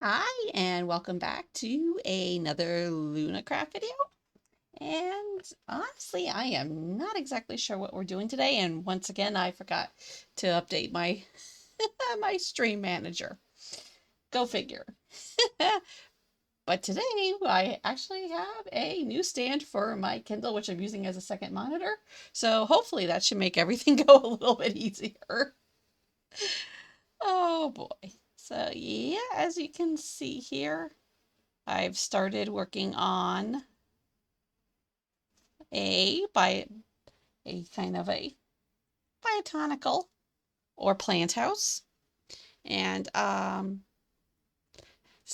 Hi, and welcome back to another LunaCraft video. And honestly, I am not exactly sure what we're doing today. And once again, I forgot to update my my stream manager. Go figure. But today, I actually have a new stand for my Kindle, which I'm using as a second monitor. So hopefully that should make everything go a little bit easier. Oh boy. So yeah, as you can see here, I've started working on by a kind of a biotonical or plant house. And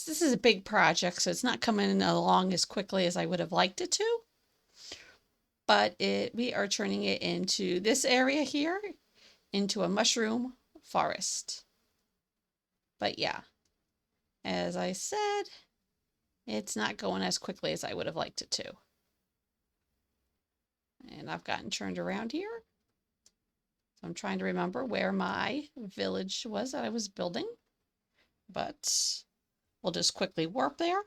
this is a big project, so it's not coming along as quickly as I would have liked it to. But we are turning it into this area here into a mushroom forest. But yeah, as I said, it's not going as quickly as I would have liked it to. And I've gotten turned around here. So I'm trying to remember where my village was that I was building. But we'll just quickly warp there.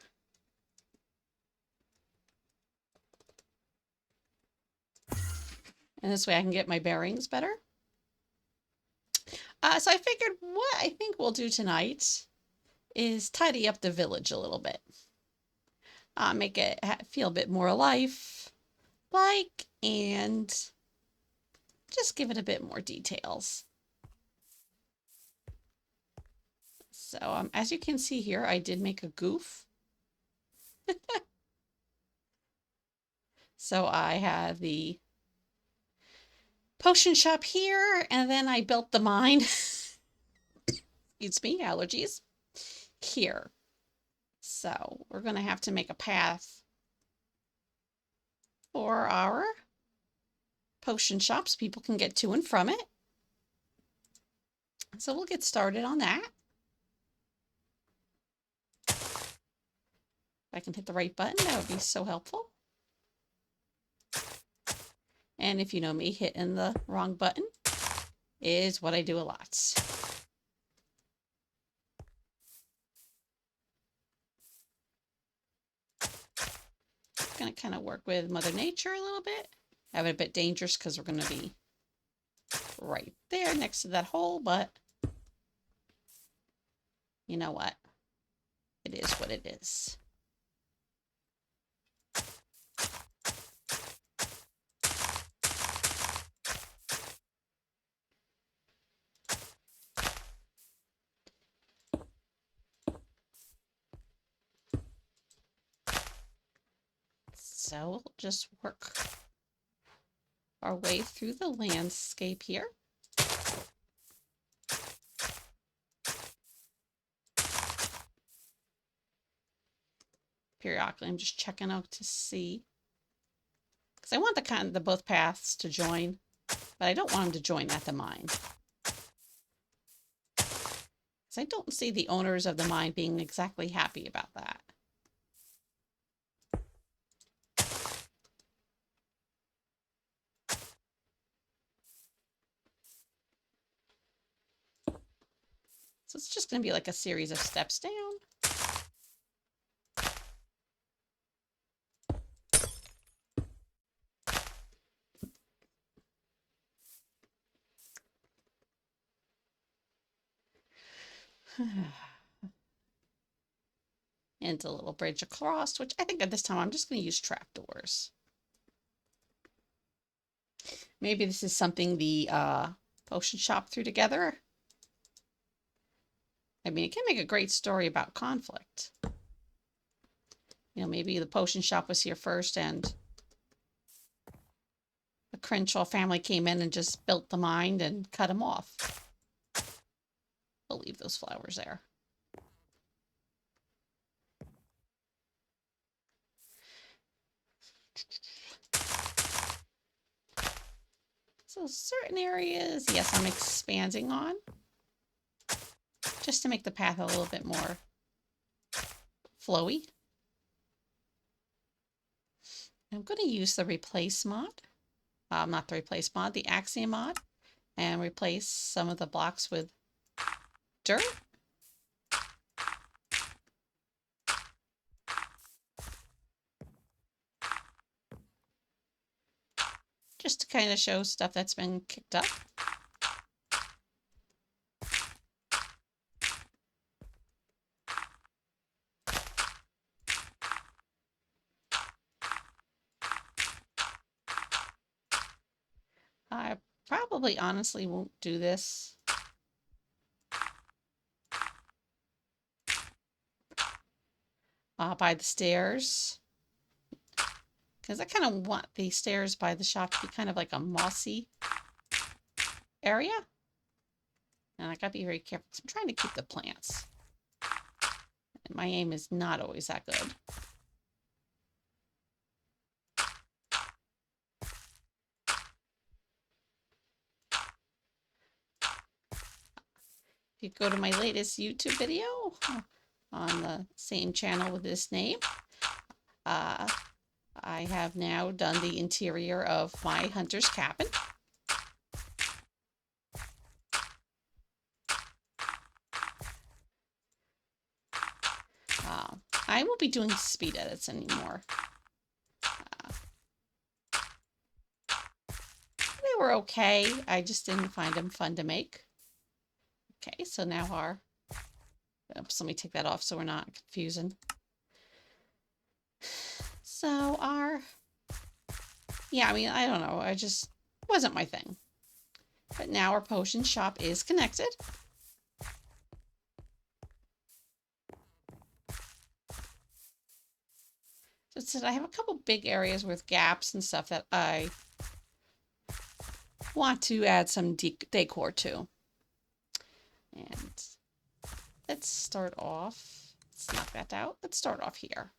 And this way I can get my bearings better. So I figured what I think we'll do tonight is tidy up the village a little bit. Make it feel a bit more life-like and just give it a bit more details. So as you can see here, I did make a goof. So I have the potion shop here, and then I built the mine. Excuse me, allergies. Here. So we're going to have to make a path for our potion shop so people can get to and from it. So we'll get started on that. If I can hit the right button, that would be so helpful. And if you know me, hitting the wrong button is what I do a lot. Going to kind of work with Mother Nature a little bit. Have it a bit dangerous because we're going to be right there next to that hole, but you know what? It is what it is. So we'll just work our way through the landscape here. Periodically, I'm just checking out to see, because I want the both paths to join, but I don't want them to join at the mine. Because I don't see the owners of the mine being exactly happy about that. So it's just going to be like a series of steps down. And a little bridge across, which I think at this time I'm just going to use trapdoors. Maybe this is something the potion shop threw together. I mean, it can make a great story about conflict. You know, maybe the potion shop was here first and the Crenshaw family came in and just built the mine and cut him off. We'll leave those flowers there. So certain areas, yes, I'm expanding on just to make the path a little bit more flowy. I'm going to use the replace mod, not the replace mod, the axiom mod, and replace some of the blocks with dirt. just to kind of show stuff that's been kicked up. I probably honestly won't do this by the stairs, because I kind of want the stairs by the shop to be kind of like a mossy area. And I gotta be very careful because I'm trying to keep the plants. And my aim is not always that good. If you go to my latest YouTube video on the same channel with this name, I have now done the interior of my hunter's cabin. I won't be doing speed edits anymore. They were okay. I just didn't find them fun to make. Okay, so now our... Oops, let me take that off so we're not confusing. So our... Yeah, I mean, I don't know. I just... wasn't my thing. But now our potion shop is connected. So it said I have a couple big areas with gaps and stuff that I want to add some decor to. And let's start off. Let's knock that out. Let's start off here.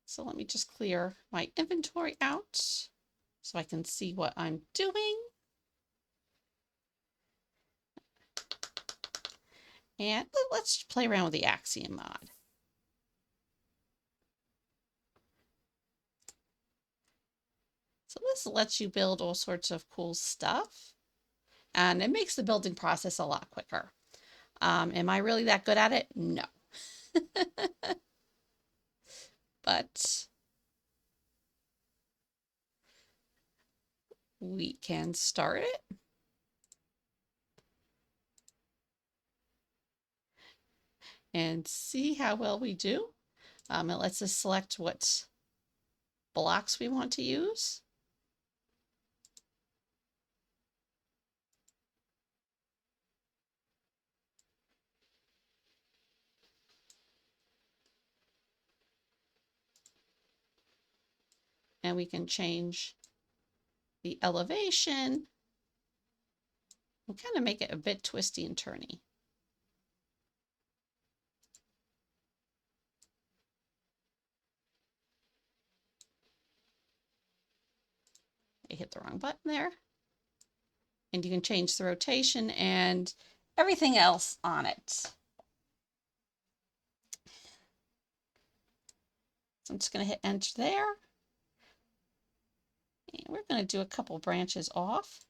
So let me just clear my inventory out so I can see what I'm doing. And let's play around with the Axiom mod. So this lets you build all sorts of cool stuff. And it makes the building process a lot quicker. Am I really that good at it? No. But we can start it. And see how well we do. It lets us select what blocks we want to use. And we can change the elevation and kind of make it a bit twisty and turny. I hit the wrong button there. And you can change the rotation and everything else on it. So I'm just going to hit enter there. And we're going to do a couple branches off.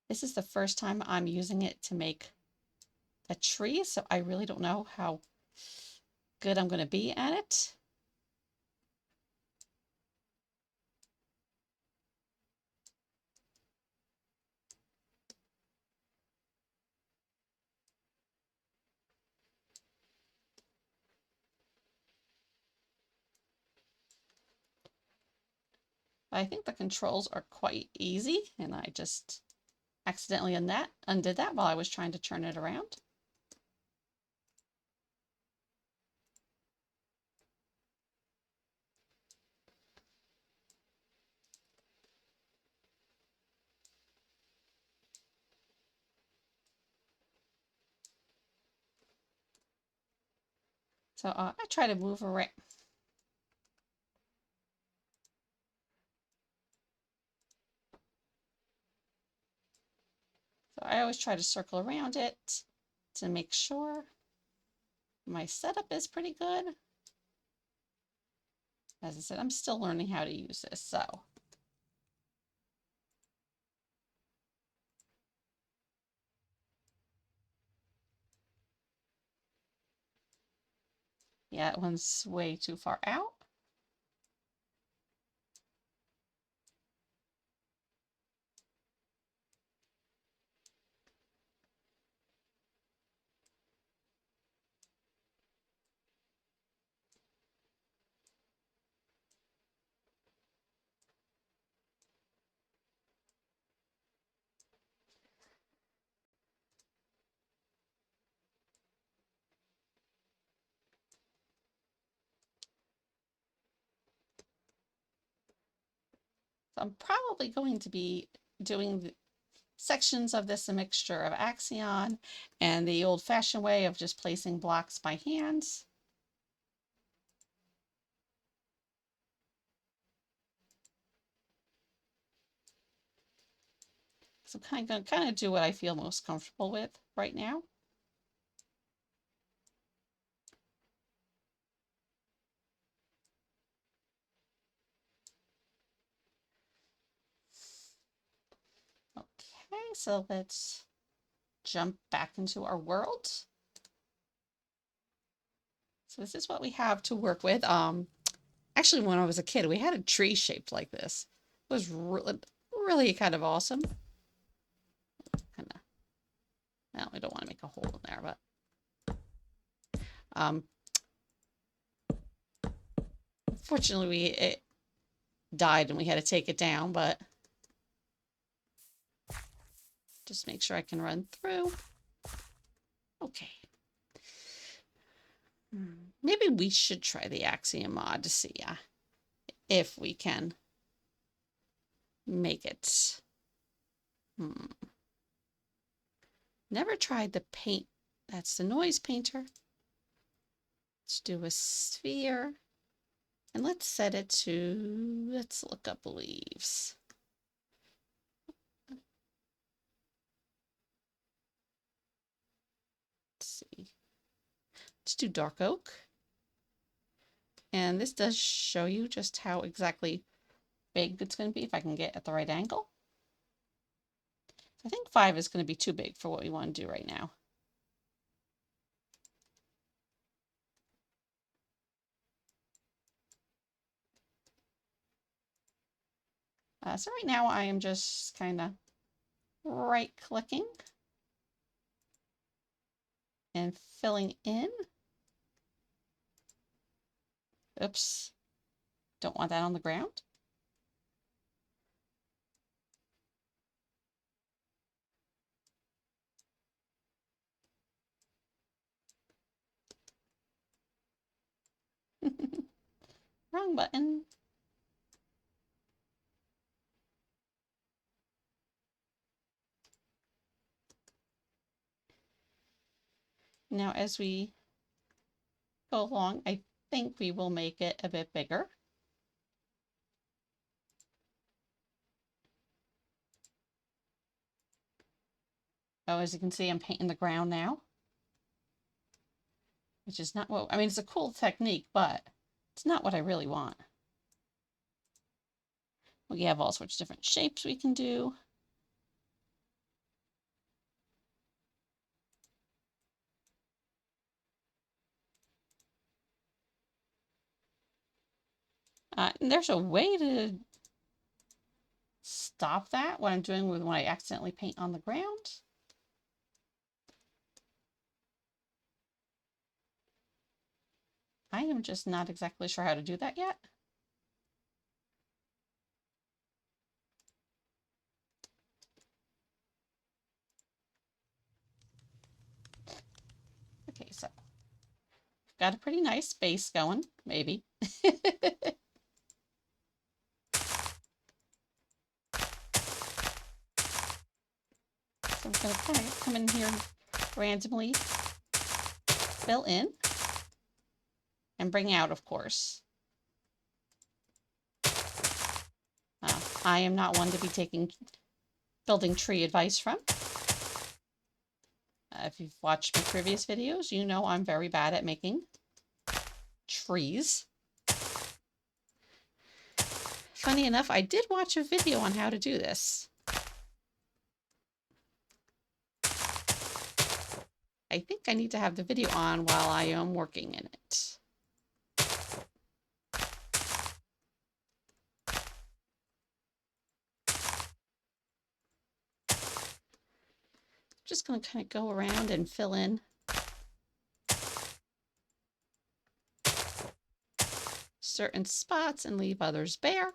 This is the first time I'm using it to make a tree, so I really don't know how good I'm going to be at it. I think the controls are quite easy, and I just accidentally undid that while I was trying to turn it around. So I try to move around. So I always try to circle around it to make sure my setup is pretty good. As I said, I'm still learning how to use this, so. Yeah, that one's way too far out. So I'm probably going to be doing sections of this, a mixture of Axion and the old-fashioned way of just placing blocks by hands. So I'm going to kind of do what I feel most comfortable with right now. Okay, so let's jump back into our world. So this is what we have to work with. Actually, when I was a kid, we had a tree shaped like this. It was really kind of awesome. Kind of, well, we don't want to make a hole in there, but unfortunately, it died and we had to take it down. But just make sure I can run through. Okay. Maybe we should try the Axiom mod to see if we can make it. Never tried the paint. That's the noise painter. Let's do a sphere. And let's set it to, let's look up leaves. Let's see. Let's do dark oak. And this does show you just how exactly big it's going to be if I can get at the right angle. I think 5 is going to be too big for what we want to do right now. So right now I am just kind of right clicking and filling in. Oops, don't want that on the ground. Wrong button. Now as we go along, I think we will make it a bit bigger. Oh, as you can see, I'm painting the ground now, which is not what, I mean, it's a cool technique, but it's not what I really want. We have all sorts of different shapes we can do. And there's a way to stop that, what I'm doing with when I accidentally paint on the ground. I am just not exactly sure how to do that yet. Okay, so got a pretty nice base going, maybe. So I'm going to kind of come in here randomly, fill in, and bring out, of course. I am not one to be taking building tree advice from. If you've watched my previous videos, you know I'm very bad at making trees. Funny enough, I did watch a video on how to do this. I think I need to have the video on while I am working in it. Just going to kind of go around and fill in certain spots and leave others bare.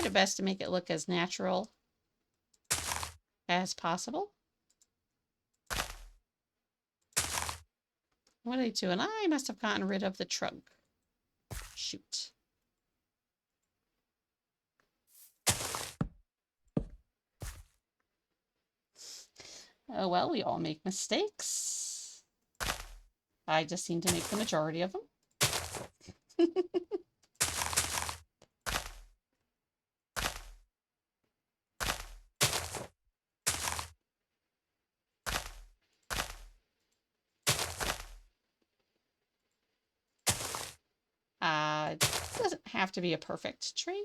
tried our best to make it look as natural as possible. What are they doing? I must have gotten rid of the trunk. Shoot. Oh well, we all make mistakes. I just seem to make the majority of them. It doesn't have to be a perfect tree.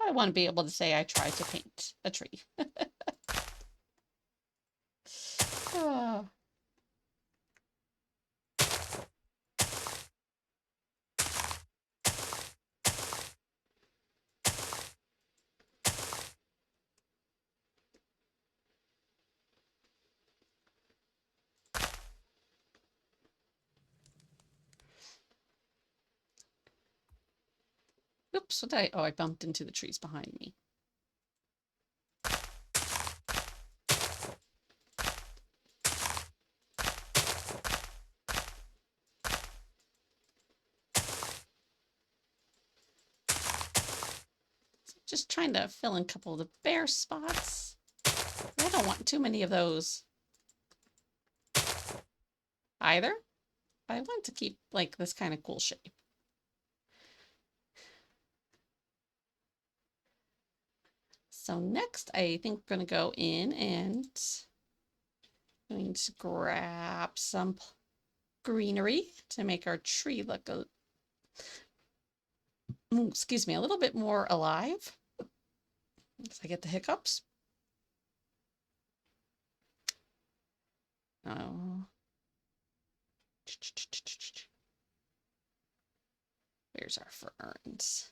I want to be able to say I tried to paint a tree. Oh. Oops, what did I? Oh, I bumped into the trees behind me. Just trying to fill in a couple of the bare spots. I don't want too many of those either. I want to keep like this kind of cool shape. So next, I think we're going to go in and going to grab some greenery to make our tree look a, excuse me, a little bit more alive. As I get the hiccups. Oh. Where's our ferns?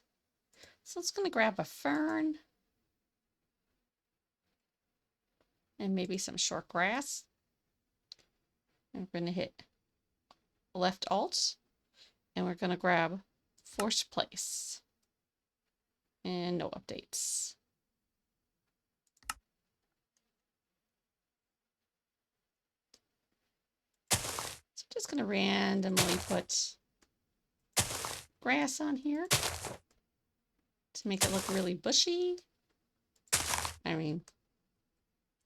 So it's going to grab a fern and maybe some short grass. And we're going to hit left alt and we're going to grab forced place and no updates. So I'm just going to randomly put grass on here to make it look really bushy. I mean,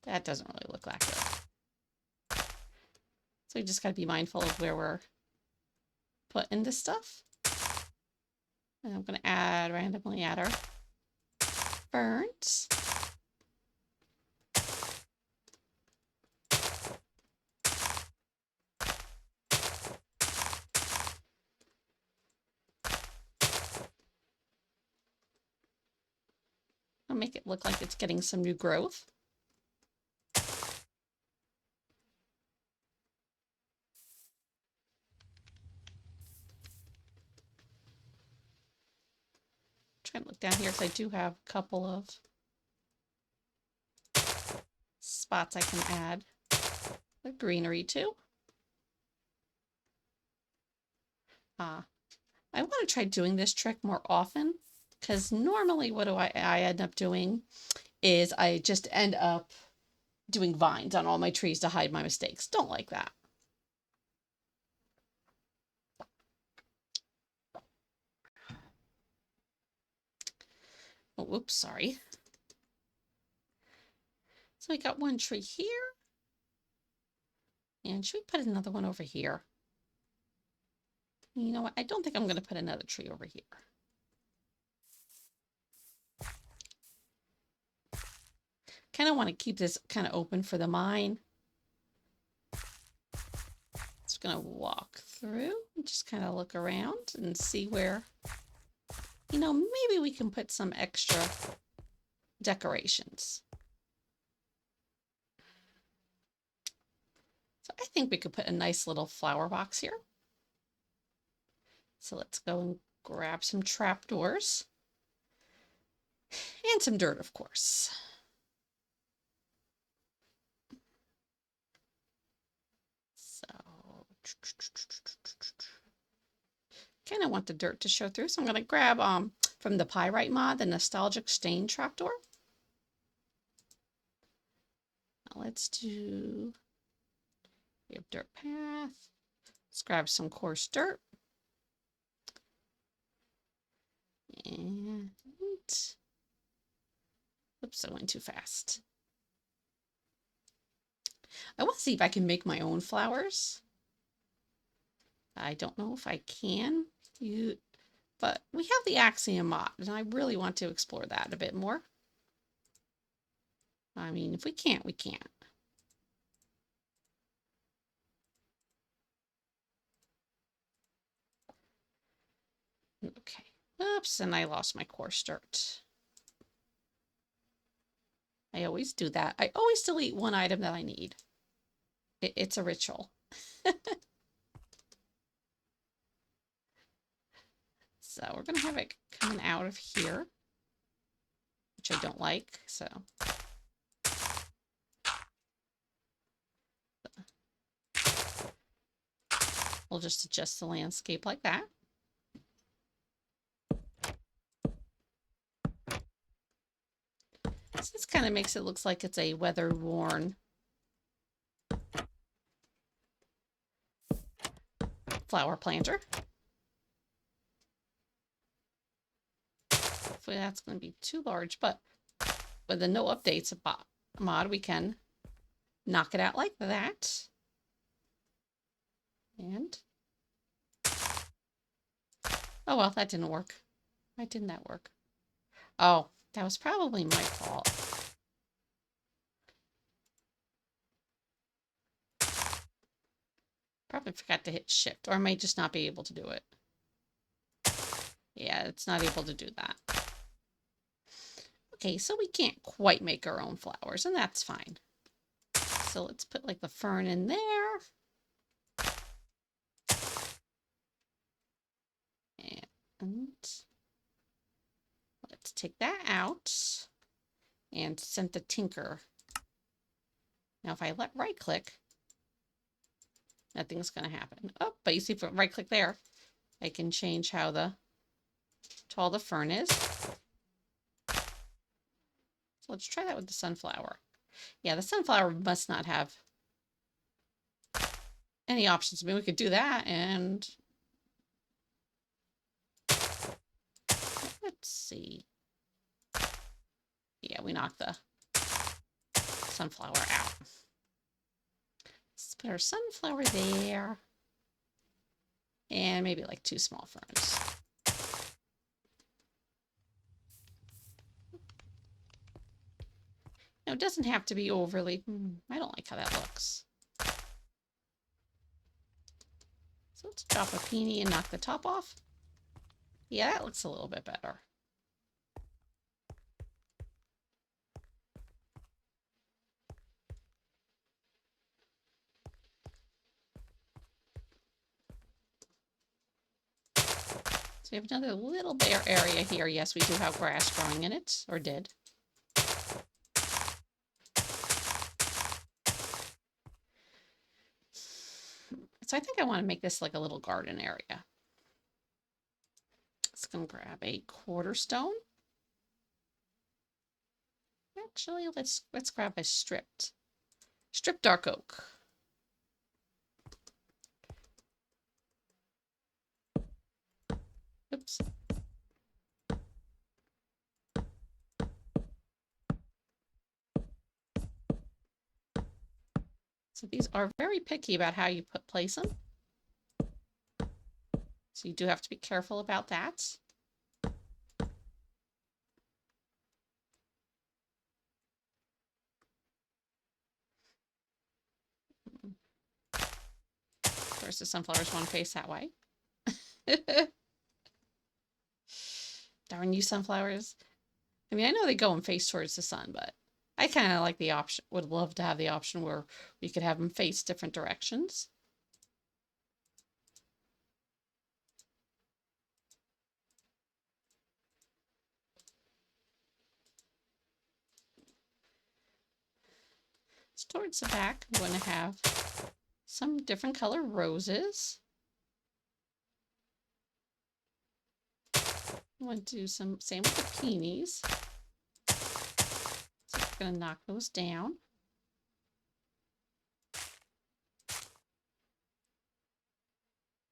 that doesn't really look that good. So we just got to be mindful of where we're putting this stuff. And I'm going to randomly add our ferns. I'll make it look like it's getting some new growth. Try and look down here because I do have a couple of spots I can add the greenery to. I want to try doing this trick more often because normally what do I end up doing is I just end up doing vines on all my trees to hide my mistakes. Don't like that. Oh, whoops, sorry. So we got one tree here. And should we put another one over here? You know what? I don't think I'm going to put another tree over here. Kind of want to keep this kind of open for the mine. Just going to walk through and just kind of look around and see where, you know, maybe we can put some extra decorations. So I think we could put a nice little flower box here. So let's go and grab some trapdoors. And some dirt, of course. So, kind of want the dirt to show through, so I'm going to grab from the Pyrite mod, the Nostalgic Stain Trapdoor. Now let's do, we have dirt path. Let's grab some coarse dirt. And, oops, I went too fast. I want to see if I can make my own flowers. I don't know if I can, but we have the Axiom mod, and I really want to explore that a bit more. I mean, if we can't, we can't. Okay. Oops, and I lost my coarse dirt. I always do that. I always delete one item that I need. It's a ritual. So we're going to have it coming out of here, which I don't like. So we'll just adjust the landscape like that. So this kind of makes it look like it's a weather-worn flower planter. Hopefully that's going to be too large, but with the no updates mod, we can knock it out like that. And oh well, that didn't work. Why didn't that work? Oh, that was probably my fault. Probably forgot to hit shift, or I might just not be able to do it. Yeah, it's not able to do that. Okay, so we can't quite make our own flowers, and that's fine. So let's put like the fern in there. And let's take that out and send the tinker. Now if I right click, nothing's going to happen. Oh, but you see if I right click there, I can change how tall the fern is. So let's try that with the sunflower. Yeah, the sunflower must not have any options. I mean, we could do that and let's see. Yeah, we knocked the sunflower out. Let's put our sunflower there. And maybe like 2 small ferns. Now, it doesn't have to be overly... I don't like how that looks. So let's drop a peony and knock the top off. Yeah, that looks a little bit better. So we have another little bare area here. Yes, we do have grass growing in it, or did. So I think I want to make this like a little garden area. It's going to grab a quarter stone. Actually, let's grab a stripped dark oak. Oops. So these are very picky about how you place them. So you do have to be careful about that. Of course, the sunflowers want to face that way. Darn you, sunflowers. I mean, I know they go and face towards the sun, but I kind of like the option, would love to have the option where we could have them face different directions. Towards the back, I'm going to have some different color roses. I want to do some, same with the peonies. So we're going to knock those down.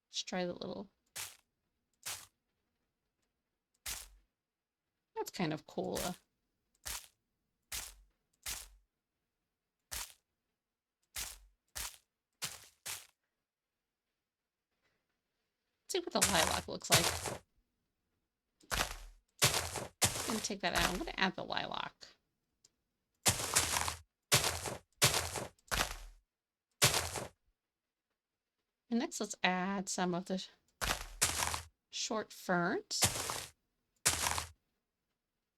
Let's try the little, that's kind of cool. See what the lilac looks like. I'm going to take that out. I'm going to add the lilac. And next, let's add some of the short ferns.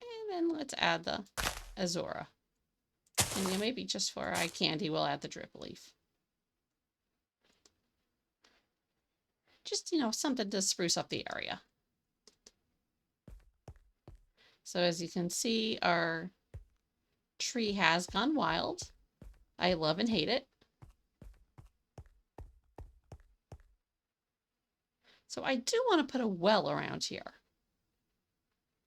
And then let's add the azura. And yeah, maybe just for eye candy, we'll add the drip leaf. Just, you know, something to spruce up the area. So as you can see, our tree has gone wild. I love and hate it. So I do want to put a well around here,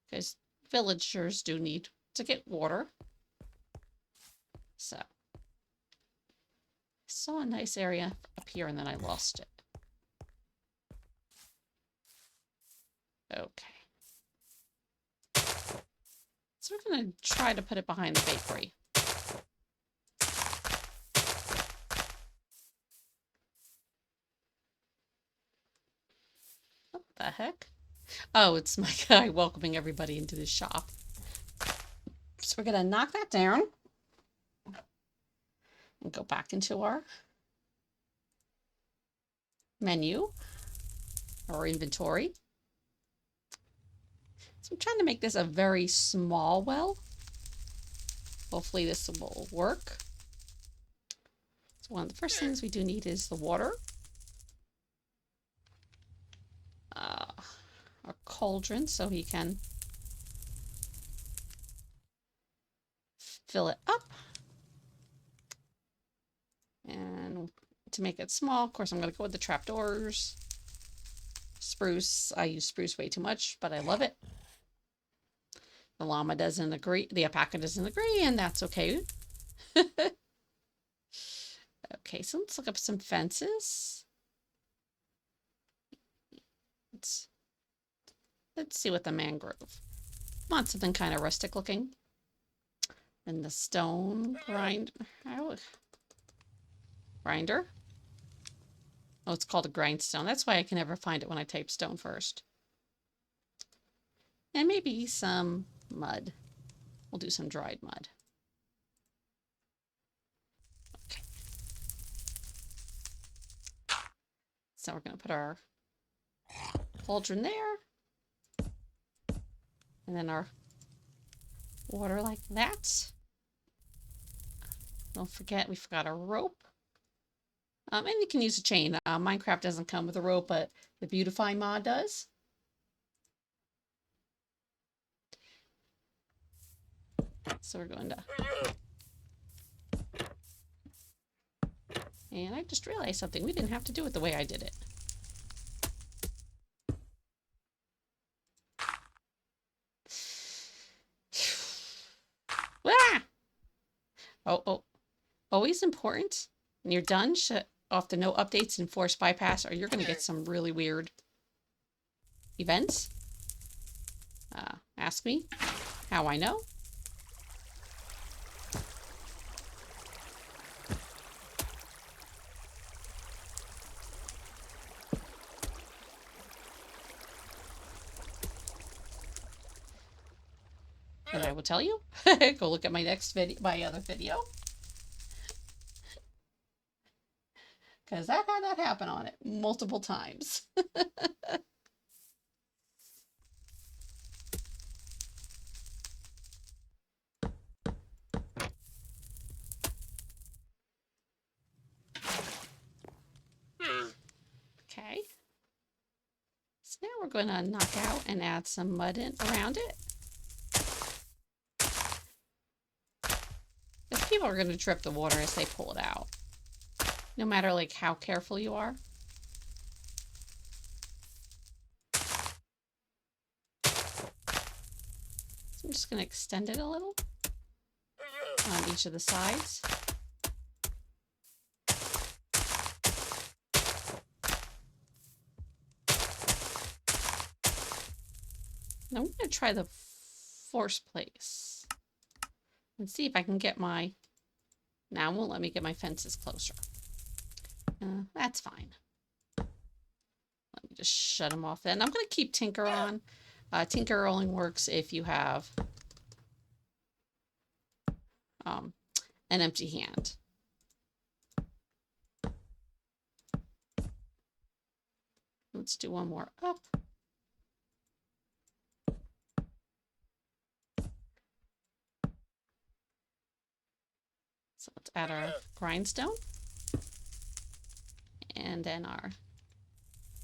because villagers do need to get water. So I saw a nice area up here and then I lost it. Okay. So we're going to try to put it behind the bakery. What the heck? Oh, it's my guy welcoming everybody into the shop. So we're going to knock that down and go back into our menu or inventory. So I'm trying to make this a very small well. Hopefully this will work. So one of the first things we do need is the water. Our cauldron so he can fill it up. And to make it small, of course, I'm going to go with the trapdoors. Spruce. I use spruce way too much, but I love it. The llama doesn't agree. The alpaca doesn't agree, and that's okay. Okay, so let's look up some fences. Let's see what the mangrove. Want something kind of rustic looking. And the stone grinder. Oh, it's called a grindstone. That's why I can never find it when I type stone first. And maybe some mud. We'll do some dried mud. Okay. So we're going to put our cauldron there. And then our water like that. Don't forget, we forgot our rope. And you can use a chain. Minecraft doesn't come with a rope, but the Beautify mod does. So we're going to... And I just realized something. We didn't have to do it the way I did it. Ah! Oh. Always important. When you're done, shut off the no updates and force bypass, or you're going to get some really weird events. Ask me how I know. And I will tell you. Go look at my next video, my other video. Because I've had that happen on it multiple times. Okay. So now we're going to knock out and add some mud in around it. people are going to drip the water as they pull it out, no matter like how careful you are. So I'm just going to extend it a little on each of the sides. Now I'm going to try the force place and see if I can get my... Now it won't let me get my fences closer. That's fine. Let me just shut them off then. I'm going to keep Tinker on. Tinker only works if you have an empty hand. Let's do one more up. So let's add our grindstone. And then our,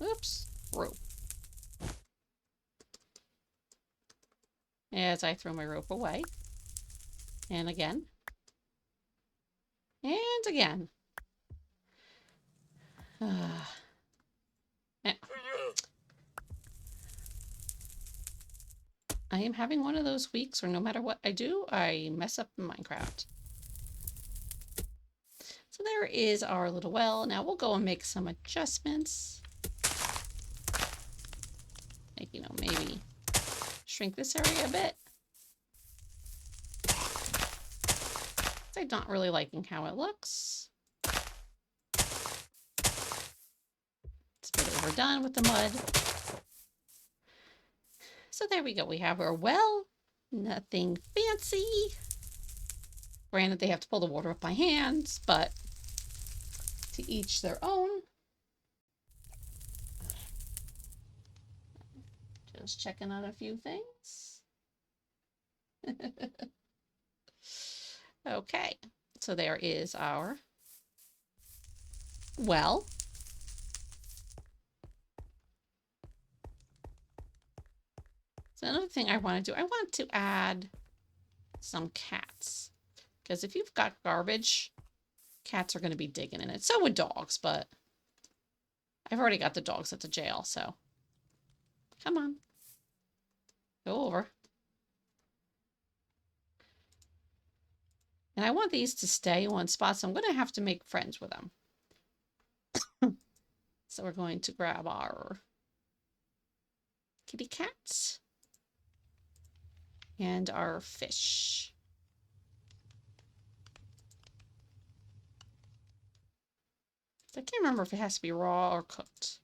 oops, rope. As I throw my rope away. And again. And again. Yeah. I am having one of those weeks where no matter what I do, I mess up in Minecraft. So there is our little well. Now we'll go and make some adjustments. Like, you know, maybe shrink this area a bit. I'm not really liking how it looks. It's a bit overdone with the mud. So there we go. We have our well. Nothing fancy. Granted, they have to pull the water up by hands, but to each their own. Just checking on a few things. Okay, so there is our well. So another thing I want to do, I want to add some cats. Because if you've got garbage, cats are going to be digging in it. So would dogs, but I've already got the dogs at the jail, so come on. Go over. And I want these to stay in one spot, so I'm going to have to make friends with them. So we're going to grab our kitty cats and our fish. I can't remember if it has to be raw or cooked.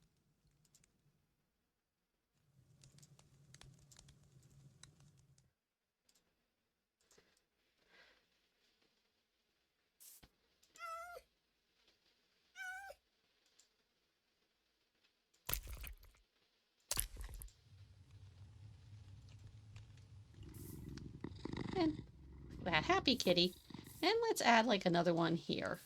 And that happy kitty. And let's add like another one here.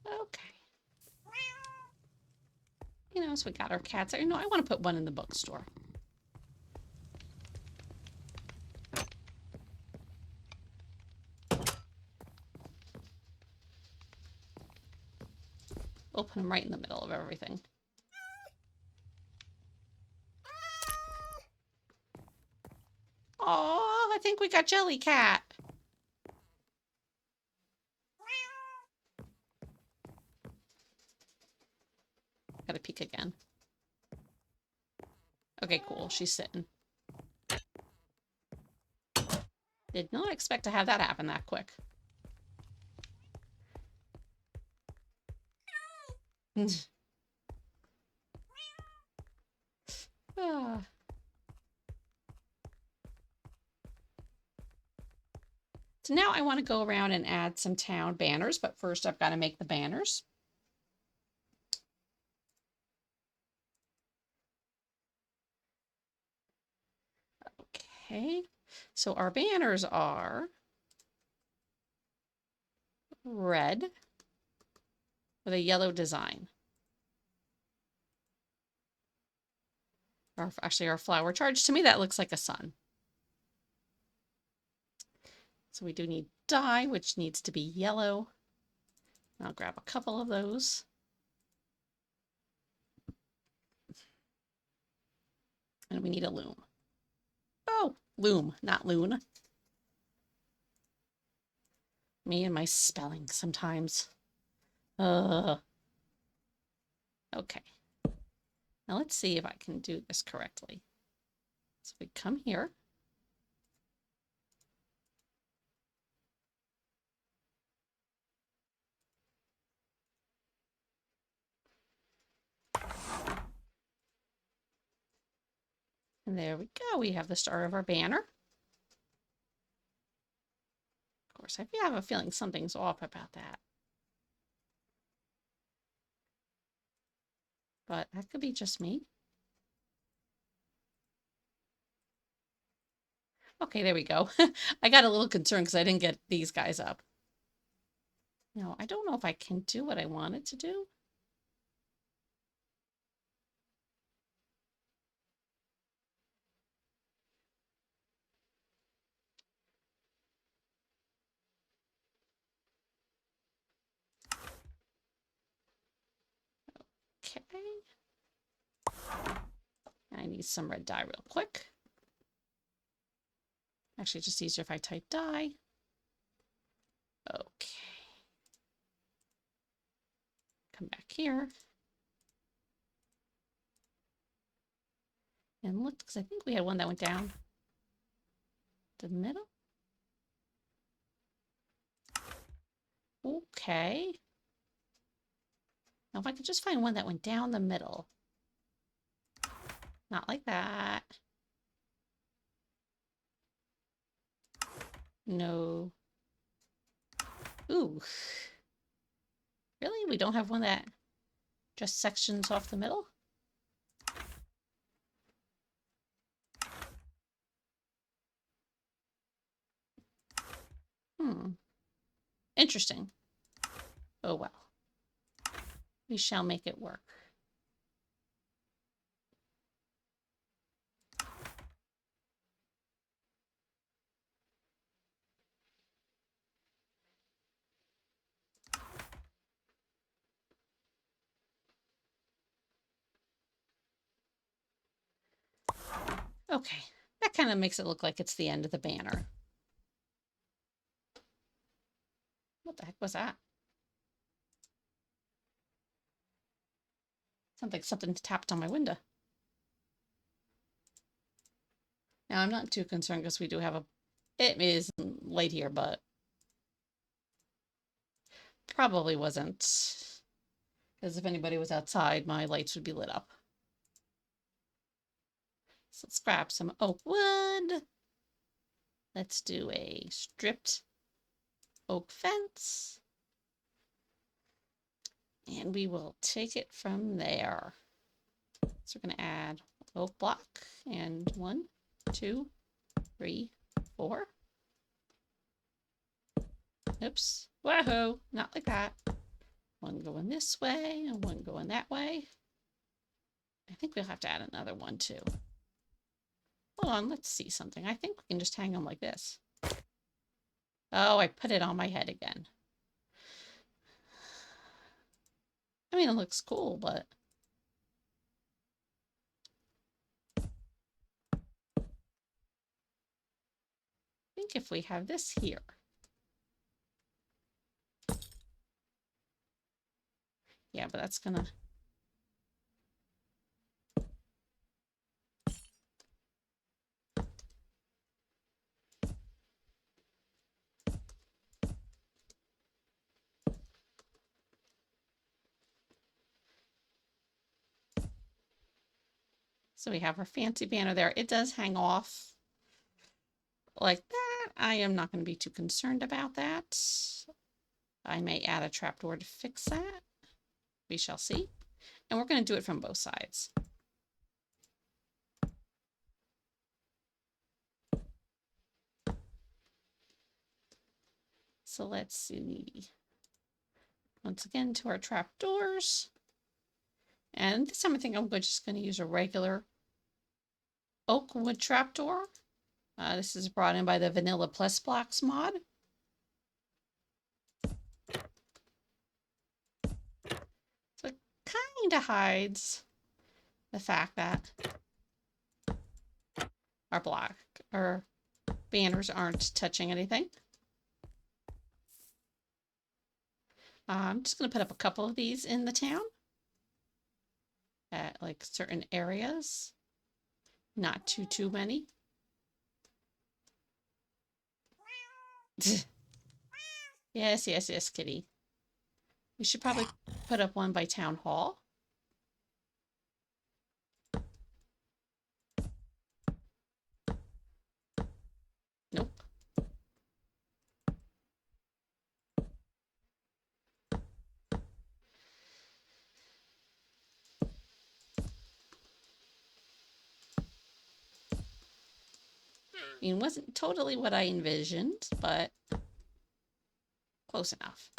Okay. You know, so we got our cats. You know, I want to put one in the bookstore. We'll put them right in the middle of everything. Oh, I think we got Jellycat. Gotta peek again. Okay, cool. She's sitting. Did not expect to have that happen that quick. Ah. So now I want to go around and add some town banners, but first I've got to make the banners. Okay, so our banners are red with a yellow design. Or actually our flower charge. To me, that looks like a sun. So we do need dye, which needs to be yellow. I'll grab a couple of those. And we need a loom. Oh, loom, not loon. Me and my spelling sometimes. Okay. Now let's see if I can do this correctly. So we come here. And there we go. We have the start of our banner. Of course, I have a feeling something's off about that. But that could be just me. Okay, there we go. I got a little concerned because I didn't get these guys up. No, I don't know if I can do what I wanted to do. Okay. I need some red dye real quick. Actually, it's just easier if I type dye. Okay. Come back here. And look, because I think we had one that went down the middle. Okay. Now if I could just find one that went down the middle. Not like that. No. Ooh. Really? We don't have one that just sections off the middle? Interesting. Oh well. We shall make it work. Okay, that kind of makes it look like it's the end of the banner. What the heck was that? Sounds like something tapped on my window. Now, I'm not too concerned because we do have a... It is late here, but probably wasn't. Because if anybody was outside, my lights would be lit up. So let's grab some oak wood. Let's do a stripped oak fence. And we will take it from there. So we're going to add oak block and 1, 2, 3, 4. Oops. Whoa, not like that. One going this way and one going that way. I think we'll have to add another one too. Hold on, let's see something. I think we can just hang them like this. Oh, I put it on my head again. I mean, it looks cool, but... I think if we have this here. Yeah, but that's gonna... So we have our fancy banner there. It does hang off like that. I am not going to be too concerned about that. I may add a trapdoor to fix that. We shall see. And we're going to do it from both sides. So let's see. Once again to our trapdoors. And this time I think I'm just going to use a regular oak wood trapdoor. This is brought in by the Vanilla Plus Blocks mod. So it kind of hides the fact that our banners aren't touching anything. I'm just going to put up a couple of these in the town at like certain areas. Not too many. Yes, yes, yes, kitty. We should probably put up one by town hall. Nope. It wasn't totally what I envisioned, but close enough.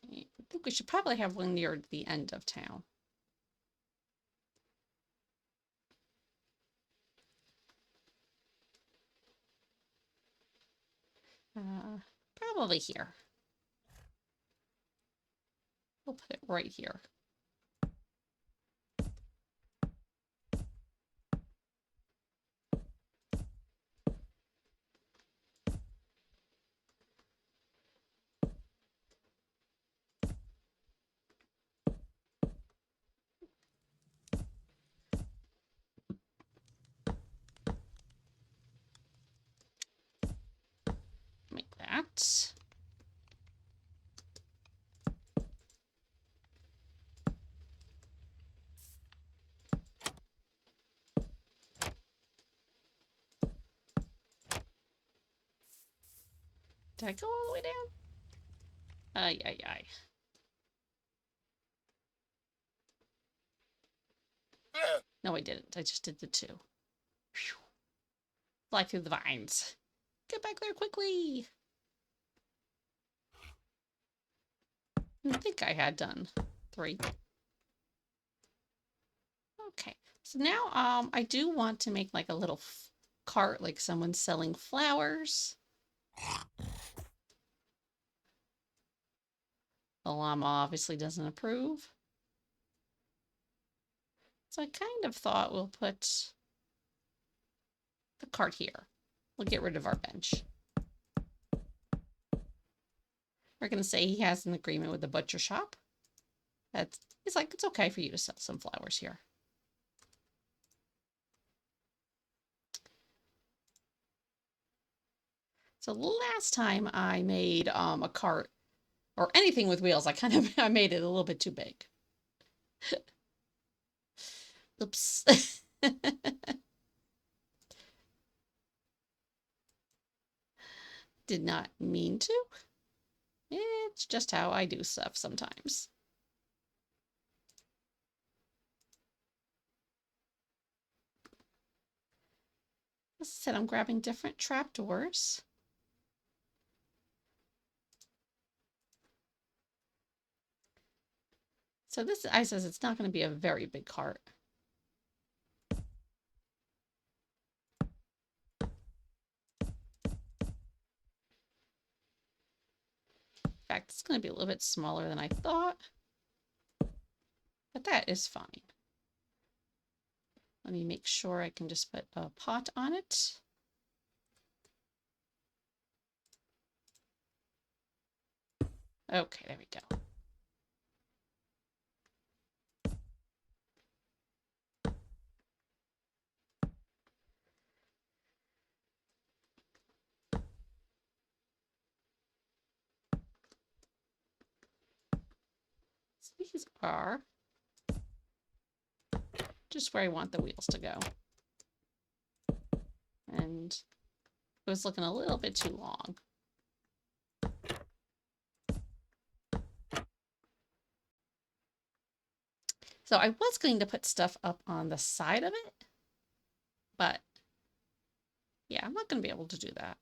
I think we should probably have one near the end of town. Probably here. We'll put it right here. Make that. Did I go all the way down? Ay, ay, ay. No, I didn't. I just did the two. Whew. Fly through the vines. Get back there quickly. I think I had done 3. Okay. So now I do want to make like a little cart, like someone selling flowers. The llama obviously doesn't approve. So I kind of thought we'll put the cart here. We'll get rid of our bench. We're going to say he has an agreement with the butcher shop. He's like, it's okay for you to sell some flowers here. So last time I made a cart or anything with wheels, I made it a little bit too big. Oops. Did not mean to. It's just how I do stuff sometimes. As I said, I'm grabbing different trapdoors. So this, I says it's not going to be a very big cart. In fact, it's going to be a little bit smaller than I thought. But that is fine. Let me make sure I can just put a pot on it. Okay, there we go. So these are just where I want the wheels to go. And it was looking a little bit too long. So I was going to put stuff up on the side of it, but yeah, I'm not going to be able to do that.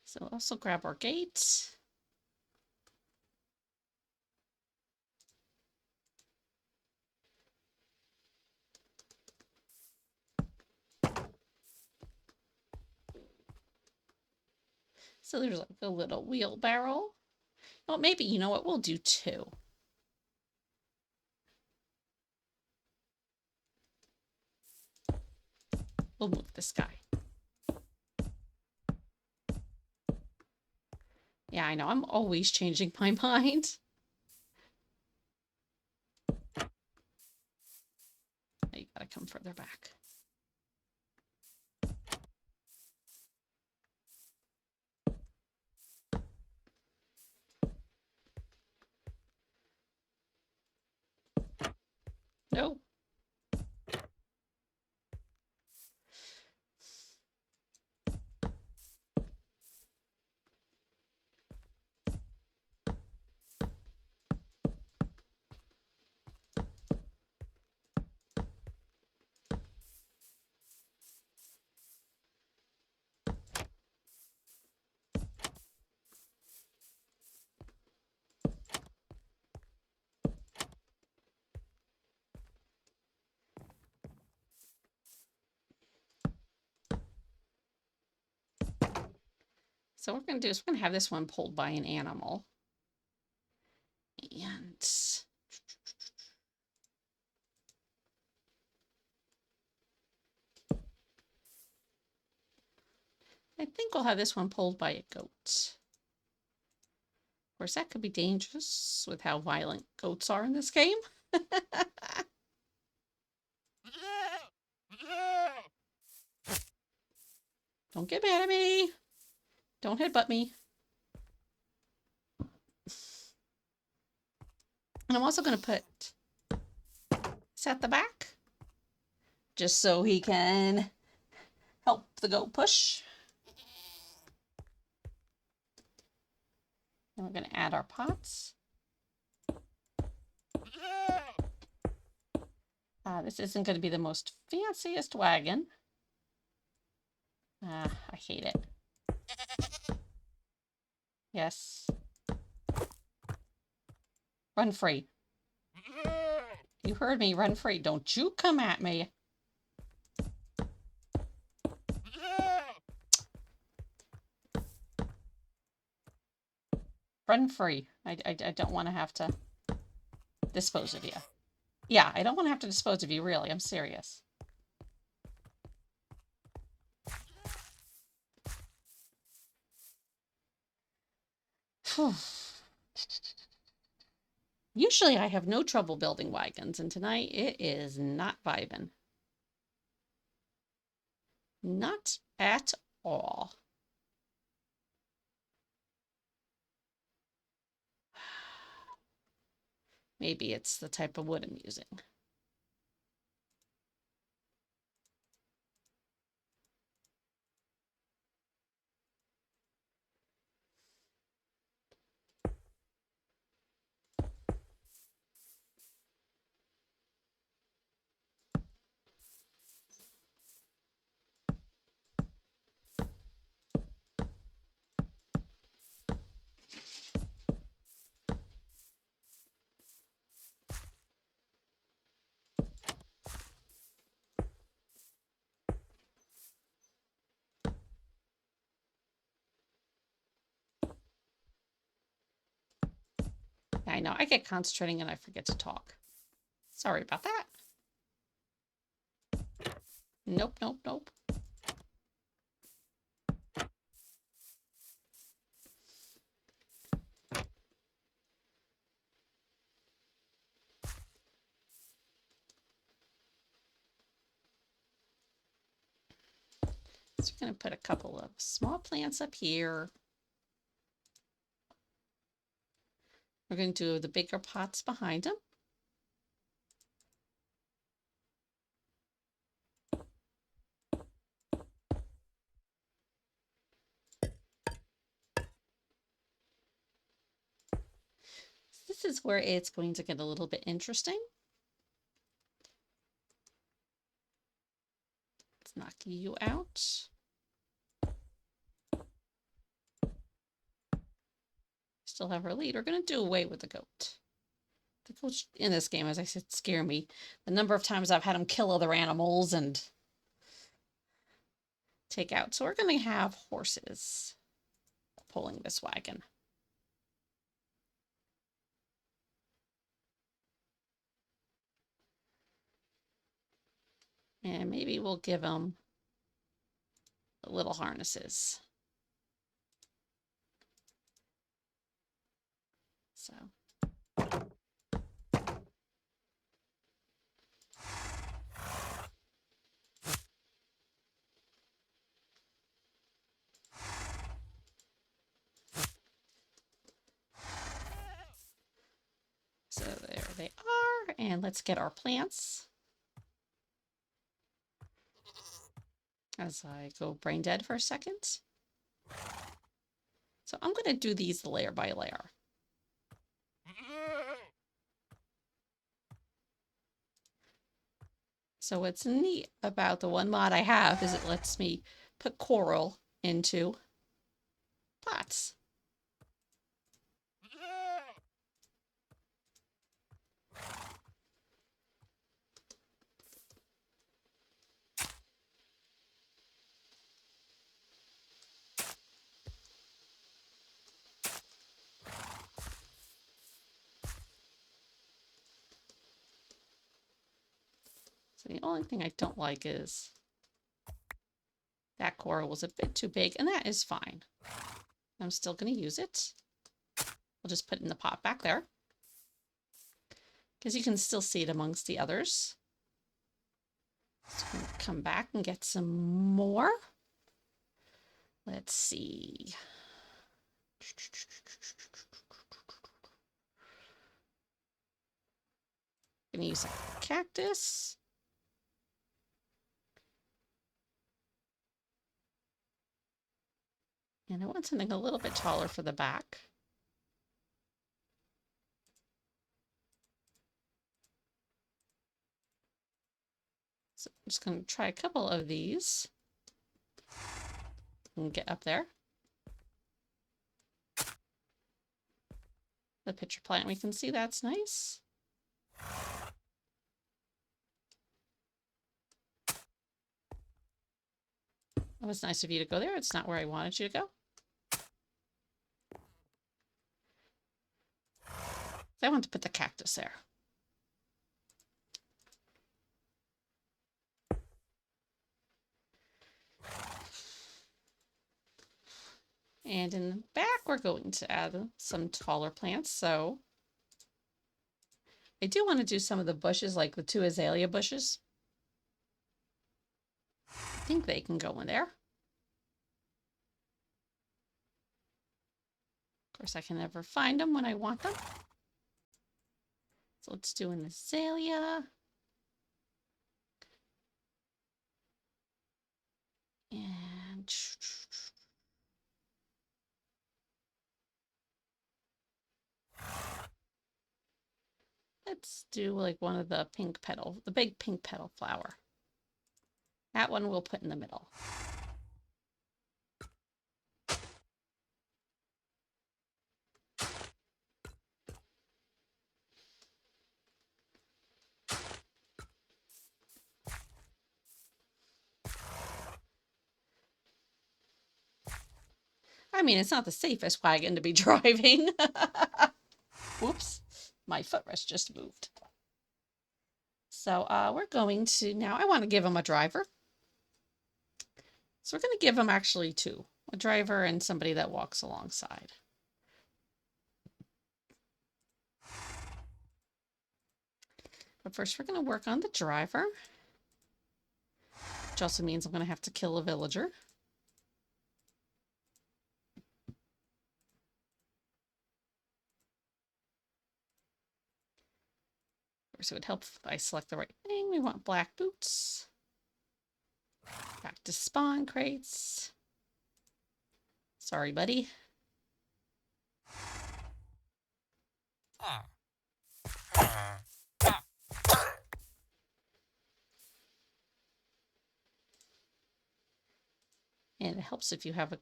So we'll also grab our gate. So there's like a little wheelbarrow. Well, maybe, you know what, we'll do two. We'll move this guy. Yeah, I know, I'm always changing my mind. You gotta come further back. No. So what we're going to do is we're going to have this one pulled by an animal. And I think we'll have this one pulled by a goat. Of course, that could be dangerous with how violent goats are in this game. Don't get mad at me. Don't headbutt me. And I'm also going to put this at the back, just so he can help the goat push. And we're going to add our pots. This isn't going to be the most fanciest wagon. I hate it. Yes. Run free. You heard me, run free. Don't you come at me. Run free. I don't want to have to dispose of you. Yeah, I don't want to have to dispose of you, really. I'm serious. Usually I have no trouble building wagons, and tonight it is not vibing. Not at all. Maybe it's the type of wood I'm using. I know, I get concentrating and I forget to talk. Sorry about that. Nope, nope, nope. So we're going to put a couple of small plants up here. We're going to do the bigger pots behind them. is where it's going to get a little bit interesting. Let's knock you out. Still have our lead. We're going to do away with the goat. The goats in this game, as I said, scare me. The number of times I've had them kill other animals and take out. So we're going to have horses pulling this wagon. And maybe we'll give them little harnesses. So. So there they are, and let's get our plants. As I go brain dead for a second. So I'm going to do these layer by layer. So what's neat about the one mod I have is it lets me put coral into pots. So the only thing I don't like is that coral was a bit too big, and that is fine. I'm still going to use it. We'll just put it in the pot back there, because you can still see it amongst the others. So I'm going to come back and get some more. Let's see. I'm going to use a cactus. And I want something a little bit taller for the back. So I'm just going to try a couple of these and get up there. The pitcher plant, we can see that's nice. That was nice of you to go there. It's not where I wanted you to go. I want to put the cactus there. And in the back, we're going to add some taller plants. So I do want to do some of the bushes, like the 2 azalea bushes. I think they can go in there. Of course, I can never find them when I want them. So let's do an azalea. And let's do like one of the pink petal, the big pink petal flower. That one we'll put in the middle. I mean, it's not the safest wagon to be driving. Whoops, my footrest just moved. So we're going to, now I want to give him a driver. So we're going to give him actually 2, a driver and somebody that walks alongside. But first we're going to work on the driver, which also means I'm going to have to kill a villager. Of course, it would help if I select the right thing. We want black boots. Back to spawn crates. Sorry, buddy. And it helps if you have an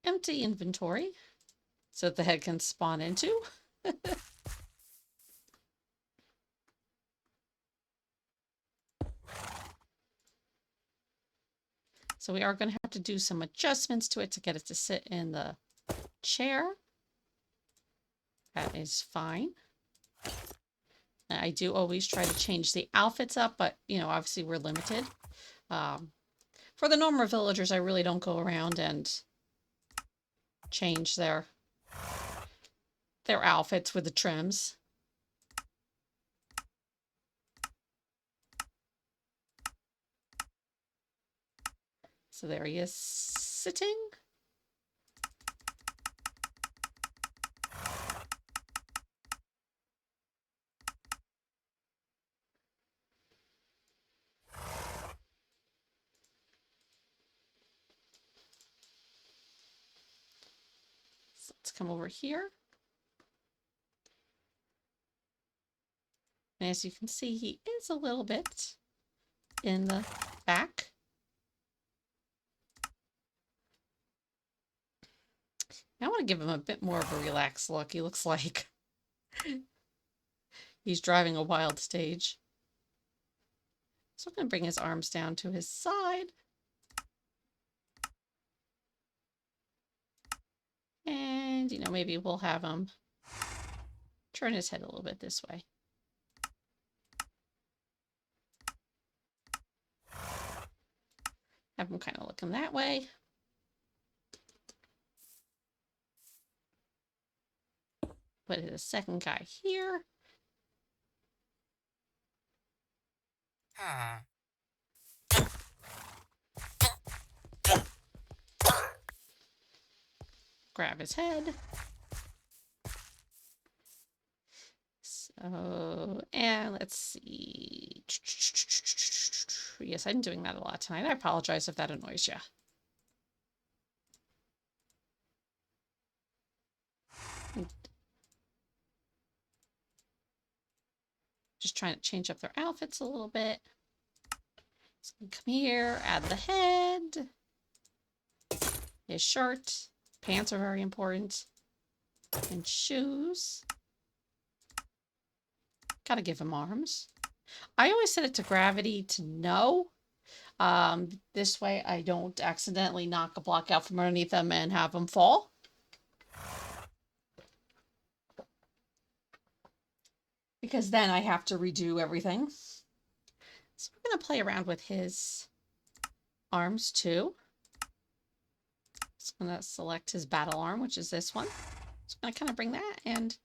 empty inventory so that the head can spawn into. So we are going to have to do some adjustments to it to get it to sit in the chair. That is fine. I do always try to change the outfits up, but, you know, obviously we're limited. For the normal villagers, I really don't go around and change their outfits with the trims. So there he is sitting. So let's come over here. And as you can see, he is a little bit in the back. I want to give him a bit more of a relaxed look. He looks like he's driving a wild stage. So I'm going to bring his arms down to his side. And, you know, maybe we'll have him turn his head a little bit this way. Have him kind of looking that way. Put a second guy here. Grab his head. So, and let's see. Yes, I'm doing that a lot tonight. I apologize if that annoys you. Just trying to change up their outfits a little bit. So come here, add the head. His shirt. Pants are very important. And shoes. Gotta give him arms. I always set it to gravity to no. This way I don't accidentally knock a block out from underneath them and have them fall. Because then I have to redo everything. So we're going to play around with his arms too. Just going to select his battle arm, which is this one. So I'm going to kind of bring that and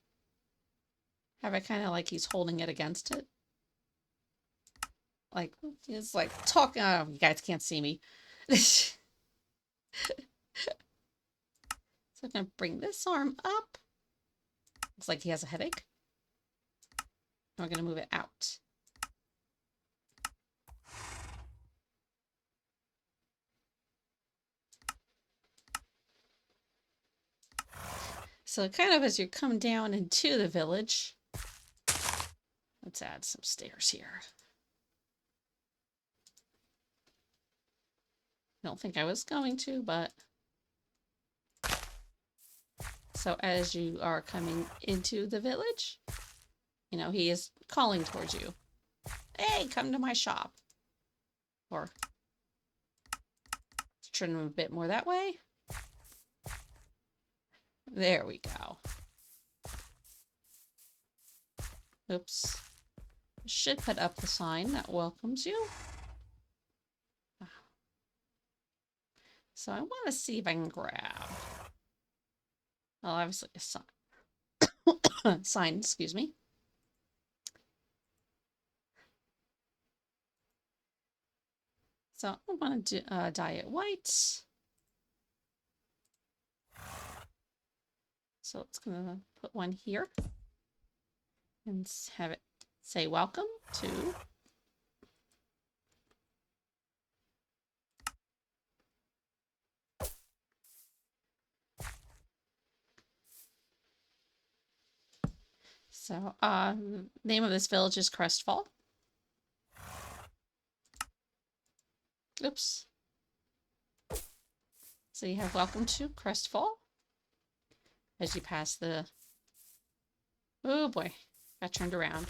have it kind of like he's holding it against it. Like, he's like talking. Oh, you guys can't see me. So I'm going to bring this arm up. Looks like he has a headache. And we're going to move it out. So kind of as you come down into the village, let's add some stairs here. I don't think I was going to, but... So as you are coming into the village, you know, he is calling towards you. Hey, come to my shop. Or turn him a bit more that way. There we go. Oops. Should put up the sign that welcomes you. So I want to see if I can grab, well, obviously a sign. Sign, excuse me. So I want to dye it white. So it's going to put one here and have it say welcome to. So, name of this village is Crestfall. Oops. So you have welcome to Crestfall. As you pass the... Oh boy, got turned around.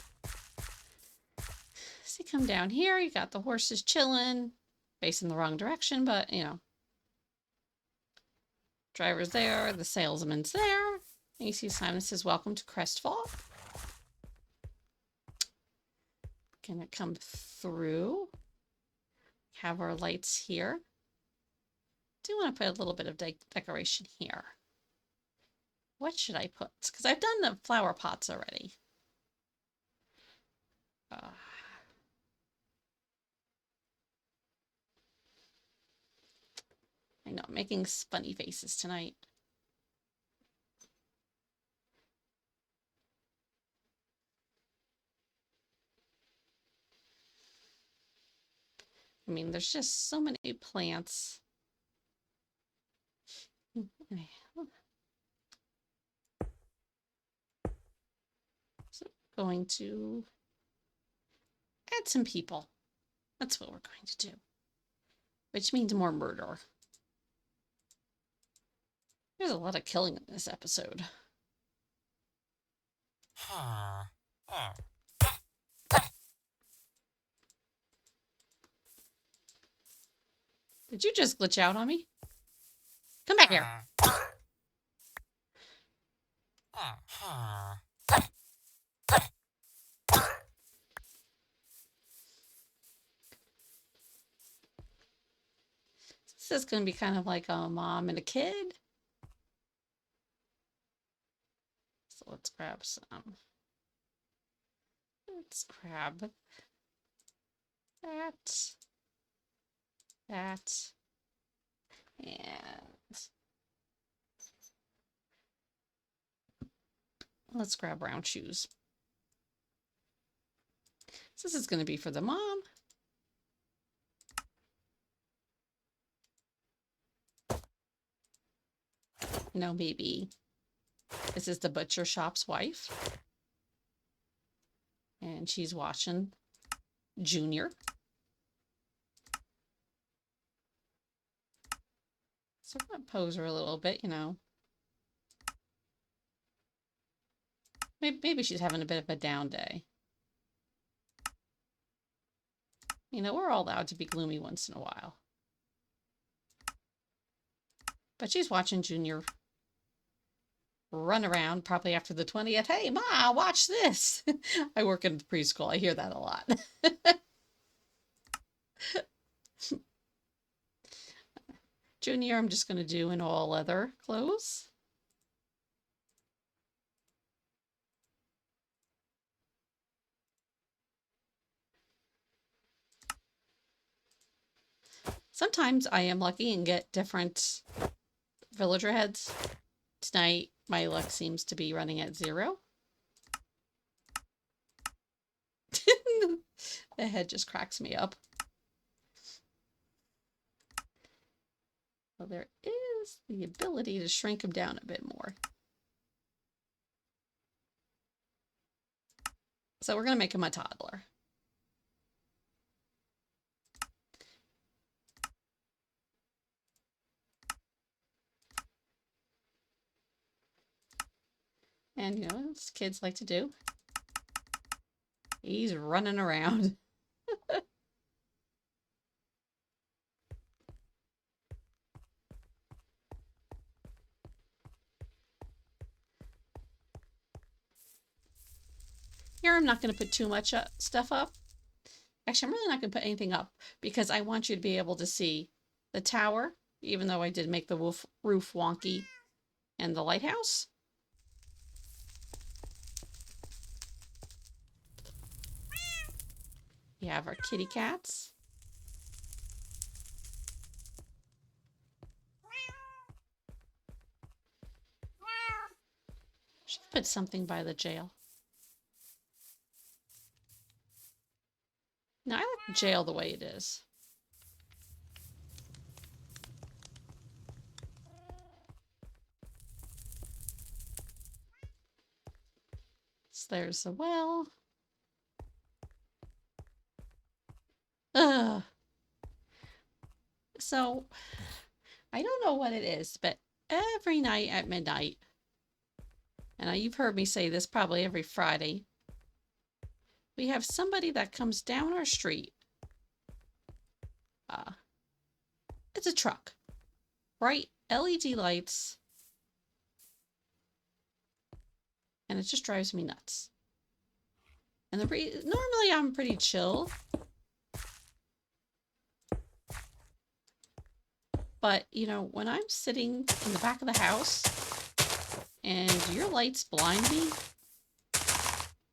So you come down here, you got the horses chilling, facing the wrong direction, but you know. Driver's there, the salesman's there. And you see a sign that says welcome to Crestfall. Gonna come through. Have our lights here. Do want to put a little bit of decoration here. What should I put? Because I've done the flower pots already. I know, I'm making funny faces tonight. I mean, there's just so many plants. So going to add some people. That's what we're going to do. Which means more murder. There's a lot of killing in this episode. Did you just glitch out on me? Come back here. This is going to be kind of like a mom and a kid. So let's grab some. Let's grab that. That. And let's grab brown shoes. So this is going to be for the mom. You know, maybe this is the butcher shop's wife. And she's watching Junior. So I'm going to pose her a little bit, you know. Maybe she's having a bit of a down day. You know, we're all allowed to be gloomy once in a while. But she's watching Junior run around, probably after the 20th. Hey, Ma, watch this. I work in the preschool. I hear that a lot. Junior, I'm just going to do in all leather clothes. Sometimes I am lucky and get different villager heads. Tonight, my luck seems to be running at 0. The head just cracks me up. Well, there is the ability to shrink them down a bit more. So we're going to make him a toddler. And, you know, as kids like to do, he's running around. Here, I'm not going to put too much stuff up. Actually, I'm really not going to put anything up because I want you to be able to see the tower, even though I did make the roof wonky, and the lighthouse. We have our kitty cats. Should put something by the jail. No, I like the jail the way it is. So there's a well. Ugh. So I don't know what it is, but every night at midnight, and you've heard me say this probably every Friday, we have somebody that comes down our street. It's a truck. Bright LED lights. And it just drives me nuts. And normally I'm pretty chill. But, you know, when I'm sitting in the back of the house and your lights blind me,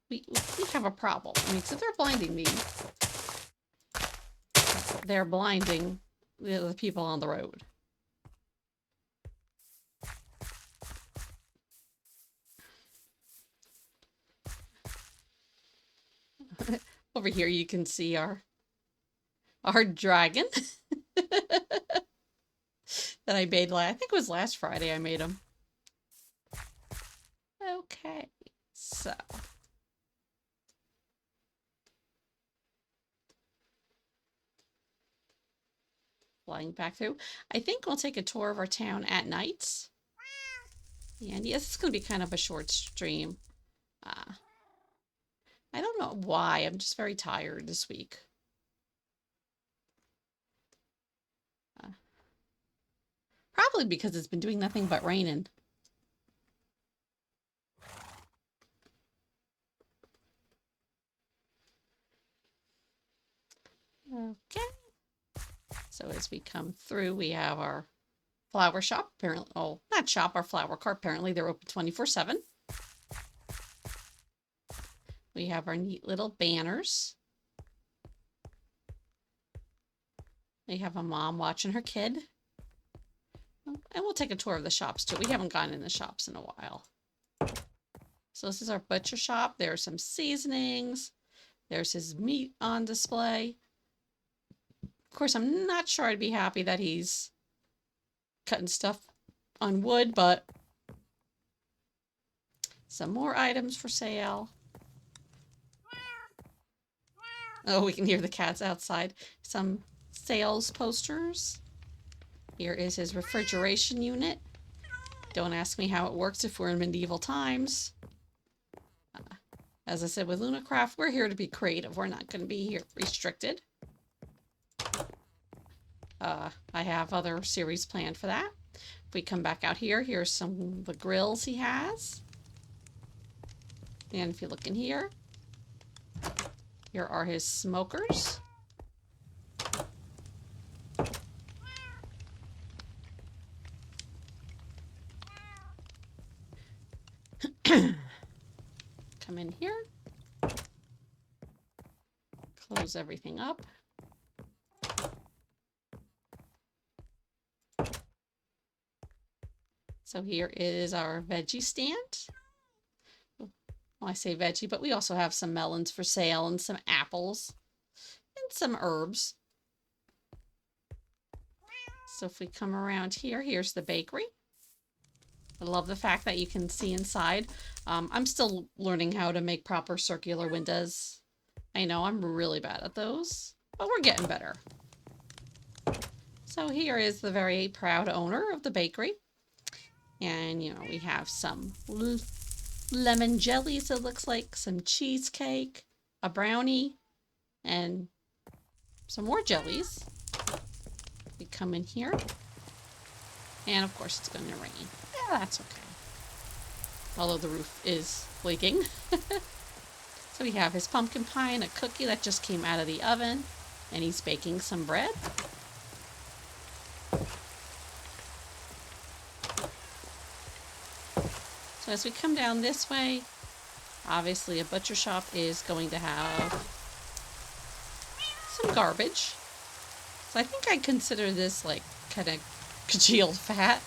we have a problem. I mean, 'cause if they're blinding me, they're blinding the other people on the road. Over here you can see our dragon that I made I think it was last Friday I made him. Okay, so flying back through. I think we'll take a tour of our town at night. And yes, it's going to be kind of a short stream. I don't know why. I'm just very tired this week. Probably because it's been doing nothing but raining. Okay. So as we come through, we have our flower shop. Apparently, oh, not shop, our flower cart. Apparently, they're open 24/7. We have our neat little banners. We have a mom watching her kid. And we'll take a tour of the shops too. We haven't gone in the shops in a while. So this is our butcher shop. There's some seasonings. There's his meat on display. Of course, I'm not sure I'd be happy that he's cutting stuff on wood, but some more items for sale. Oh, we can hear the cats outside. Some sales posters. Here is his refrigeration unit. Don't ask me how it works if we're in medieval times. As I said with LunaCraft, we're here to be creative. We're not going to be here restricted. I have other series planned for that. If we come back out here, here's some of the grills he has. And if you look in here, here are his smokers. Come in here. Close everything up. So here is our veggie stand. Well, I say veggie, but we also have some melons for sale and some apples and some herbs. So if we come around here, here's the bakery. I love the fact that you can see inside. I'm still learning how to make proper circular windows. I know I'm really bad at those, but we're getting better. So here is the very proud owner of the bakery. And, you know, we have some lemon jellies, it looks like, some cheesecake, a brownie, and some more jellies. We come in here, and of course it's going to rain. Yeah, that's okay. Although the roof is leaking. So we have his pumpkin pie and a cookie that just came out of the oven, and he's baking some bread. So as we come down this way, obviously a butcher shop is going to have some garbage. So I think I consider this like kind of congealed fat.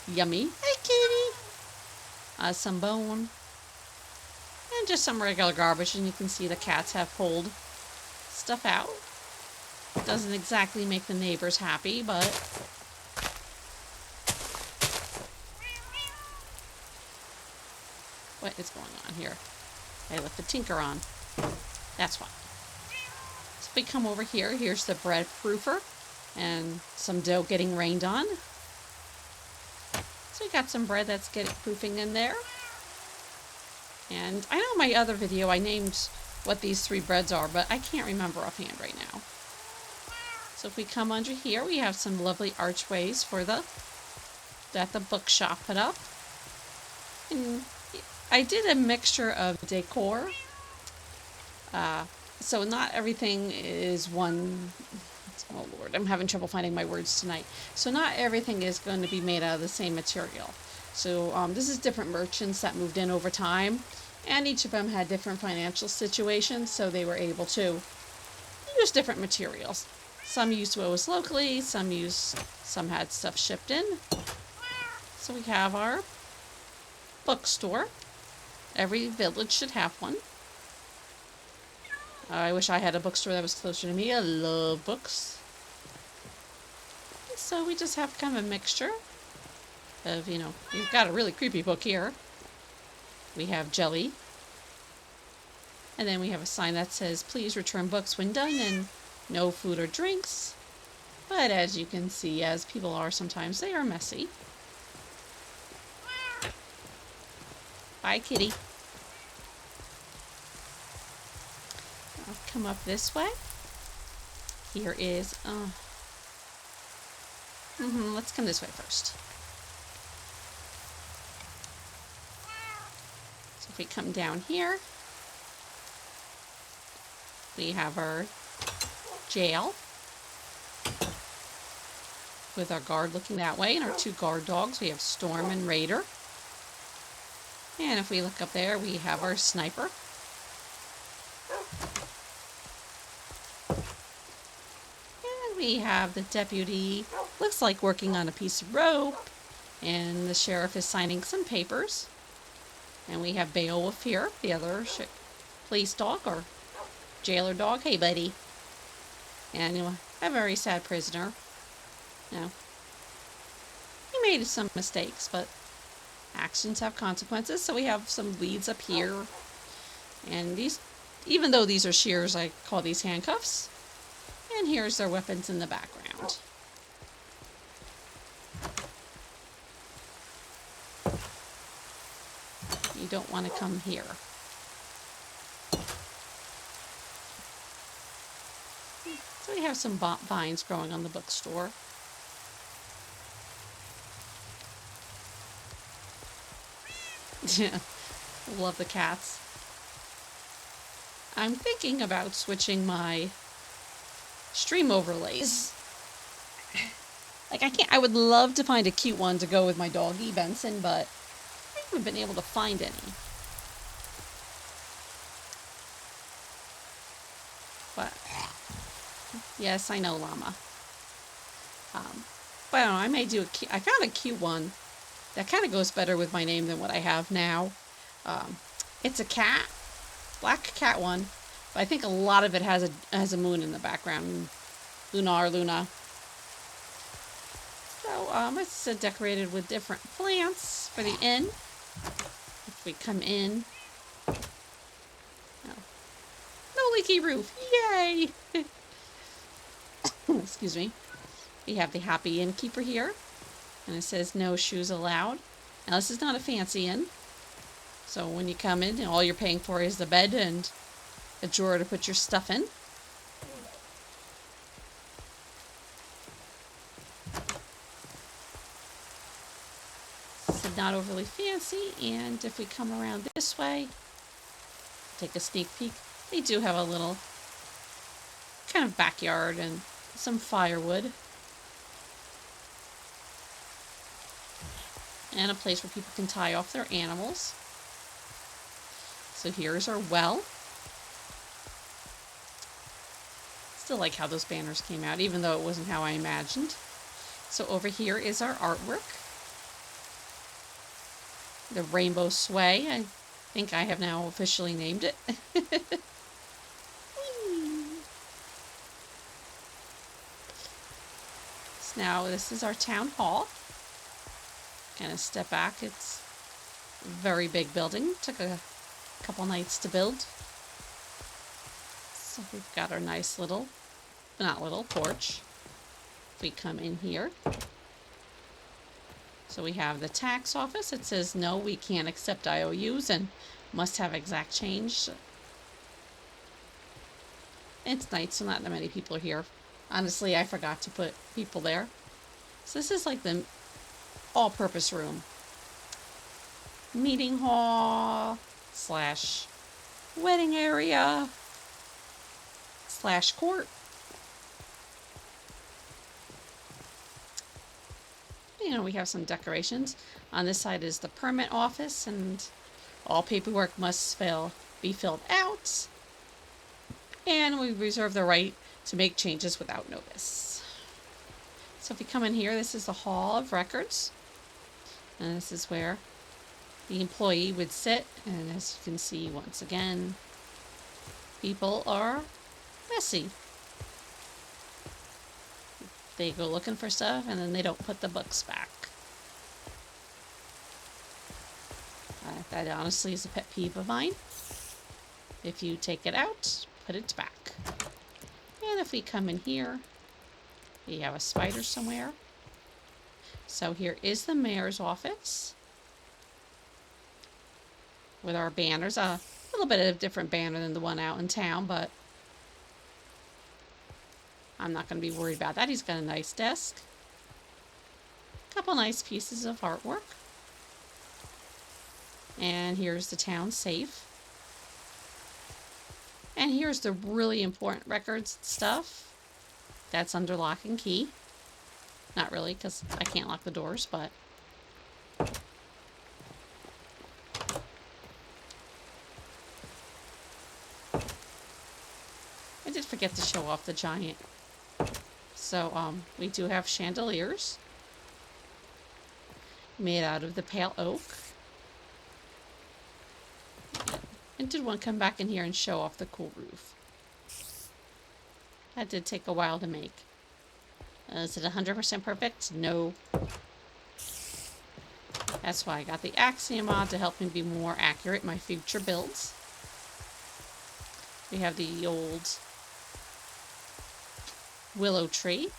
Yummy. Hey, kitty. Some bone. And just some regular garbage. And you can see the cats have pulled stuff out. Doesn't exactly make the neighbors happy, but What is going on here? I left the tinker on. That's why. So if we come over here, here's the bread proofer and some dough getting rained on. So we got some bread that's getting proofing in there. And I know in my other video I named what these 3 breads are, but I can't remember offhand right now. So if we come under here, we have some lovely archways for that the bookshop put up. And I did a mixture of decor. So not everything is one... Oh Lord, I'm having trouble finding my words tonight. So not everything is going to be made out of the same material. So this is different merchants that moved in over time. And each of them had different financial situations, so they were able to use different materials. Some used those locally, some had stuff shipped in. So we have our bookstore. Every village should have one. I wish I had a bookstore that was closer to me. I love books. So we just have kind of a mixture of, you know, we've got a really creepy book here. We have jelly. And then we have a sign that says, please return books when done, and no food or drinks. But as you can see, as people are sometimes, they are messy. Bye, kitty. I'll come up this way. Here is, let's come this way first. So if we come down here, we have our jail with our guard looking that way, and our 2 guard dogs. We have Storm and Raider. And if we look up there, we have our sniper. And we have the deputy, looks like working on a piece of rope, and the sheriff is signing some papers. And we have Beowulf here, the other police dog or jailer dog. Hey, buddy. And you know, a very sad prisoner. You know, he made some mistakes, but actions have consequences. So we have some leads up here. And these, even though these are shears, I call these handcuffs. And here's their weapons in the background. You don't want to come here. So we have some vines growing on the bookstore. Yeah, love the cats. I'm thinking about switching my stream overlays. Like I would love to find a cute one to go with my doggy Benson, but I haven't been able to find any. But yes, I know, llama. But I don't know, I may do I found a cute one that kind of goes better with my name than what I have now. It's a cat, black cat one, but I think a lot of it has a moon in the background. Luna. So it's decorated with different plants for the inn. If we come in, no leaky roof, yay! Excuse me. We have the happy innkeeper here, and it says no shoes allowed. Now this is not a fancy inn, so when you come in, all you're paying for is the bed and a drawer to put your stuff in. So not overly fancy. And if we come around this way, take a sneak peek, they do have a little kind of backyard and some firewood. And a place where people can tie off their animals. So here's our well. Still like how those banners came out, even though it wasn't how I imagined. So over here is our artwork. The rainbow sway. I think I have now officially named it. So now this is our town hall. Kind of step back. It's very big building. Took a couple nights to build. So we've got our nice little, not little, porch. We come in here. So we have the tax office. It says no, we can't accept IOUs and must have exact change. It's night, so not that many people are here. Honestly, I forgot to put people there. So this is like the all-purpose room. Meeting hall slash wedding area slash court. You know, we have some decorations. On this side is the permit office, and all paperwork must be filled out. And we reserve the right to make changes without notice. So if you come in here, this is the Hall of Records. And this is where the employee would sit. And as you can see, once again, people are messy. They go looking for stuff and then they don't put the books back. That honestly is a pet peeve of mine. If you take it out, put it back. And if we come in here, we have a spider somewhere. So here is the mayor's office with our banners. A little bit of a different banner than the one out in town, but I'm not going to be worried about that. He's got a nice desk. A couple nice pieces of artwork. And here's the town safe. And here's the really important records stuff. That's under lock and key. Not really, because I can't lock the doors, but I did forget to show off the giant. So, we do have chandeliers made out of the pale oak. And did want to come back in here and show off the cool roof. That did take a while to make. Is it 100% perfect? No. That's why I got the Axiom mod to help me be more accurate in my future builds. We have the old willow tree.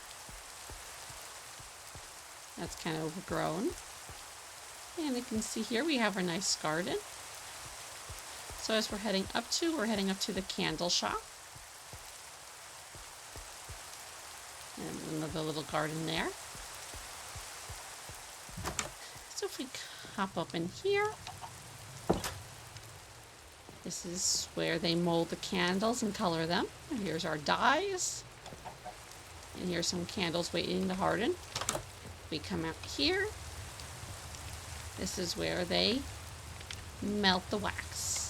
That's kind of overgrown. And you can see here we have our nice garden. So as we're heading up to the candle shop. And another little garden there. So if we hop up in here, this is where they mold the candles and color them. And here's our dyes. And here's some candles waiting to harden. We come out here. This is where they melt the wax.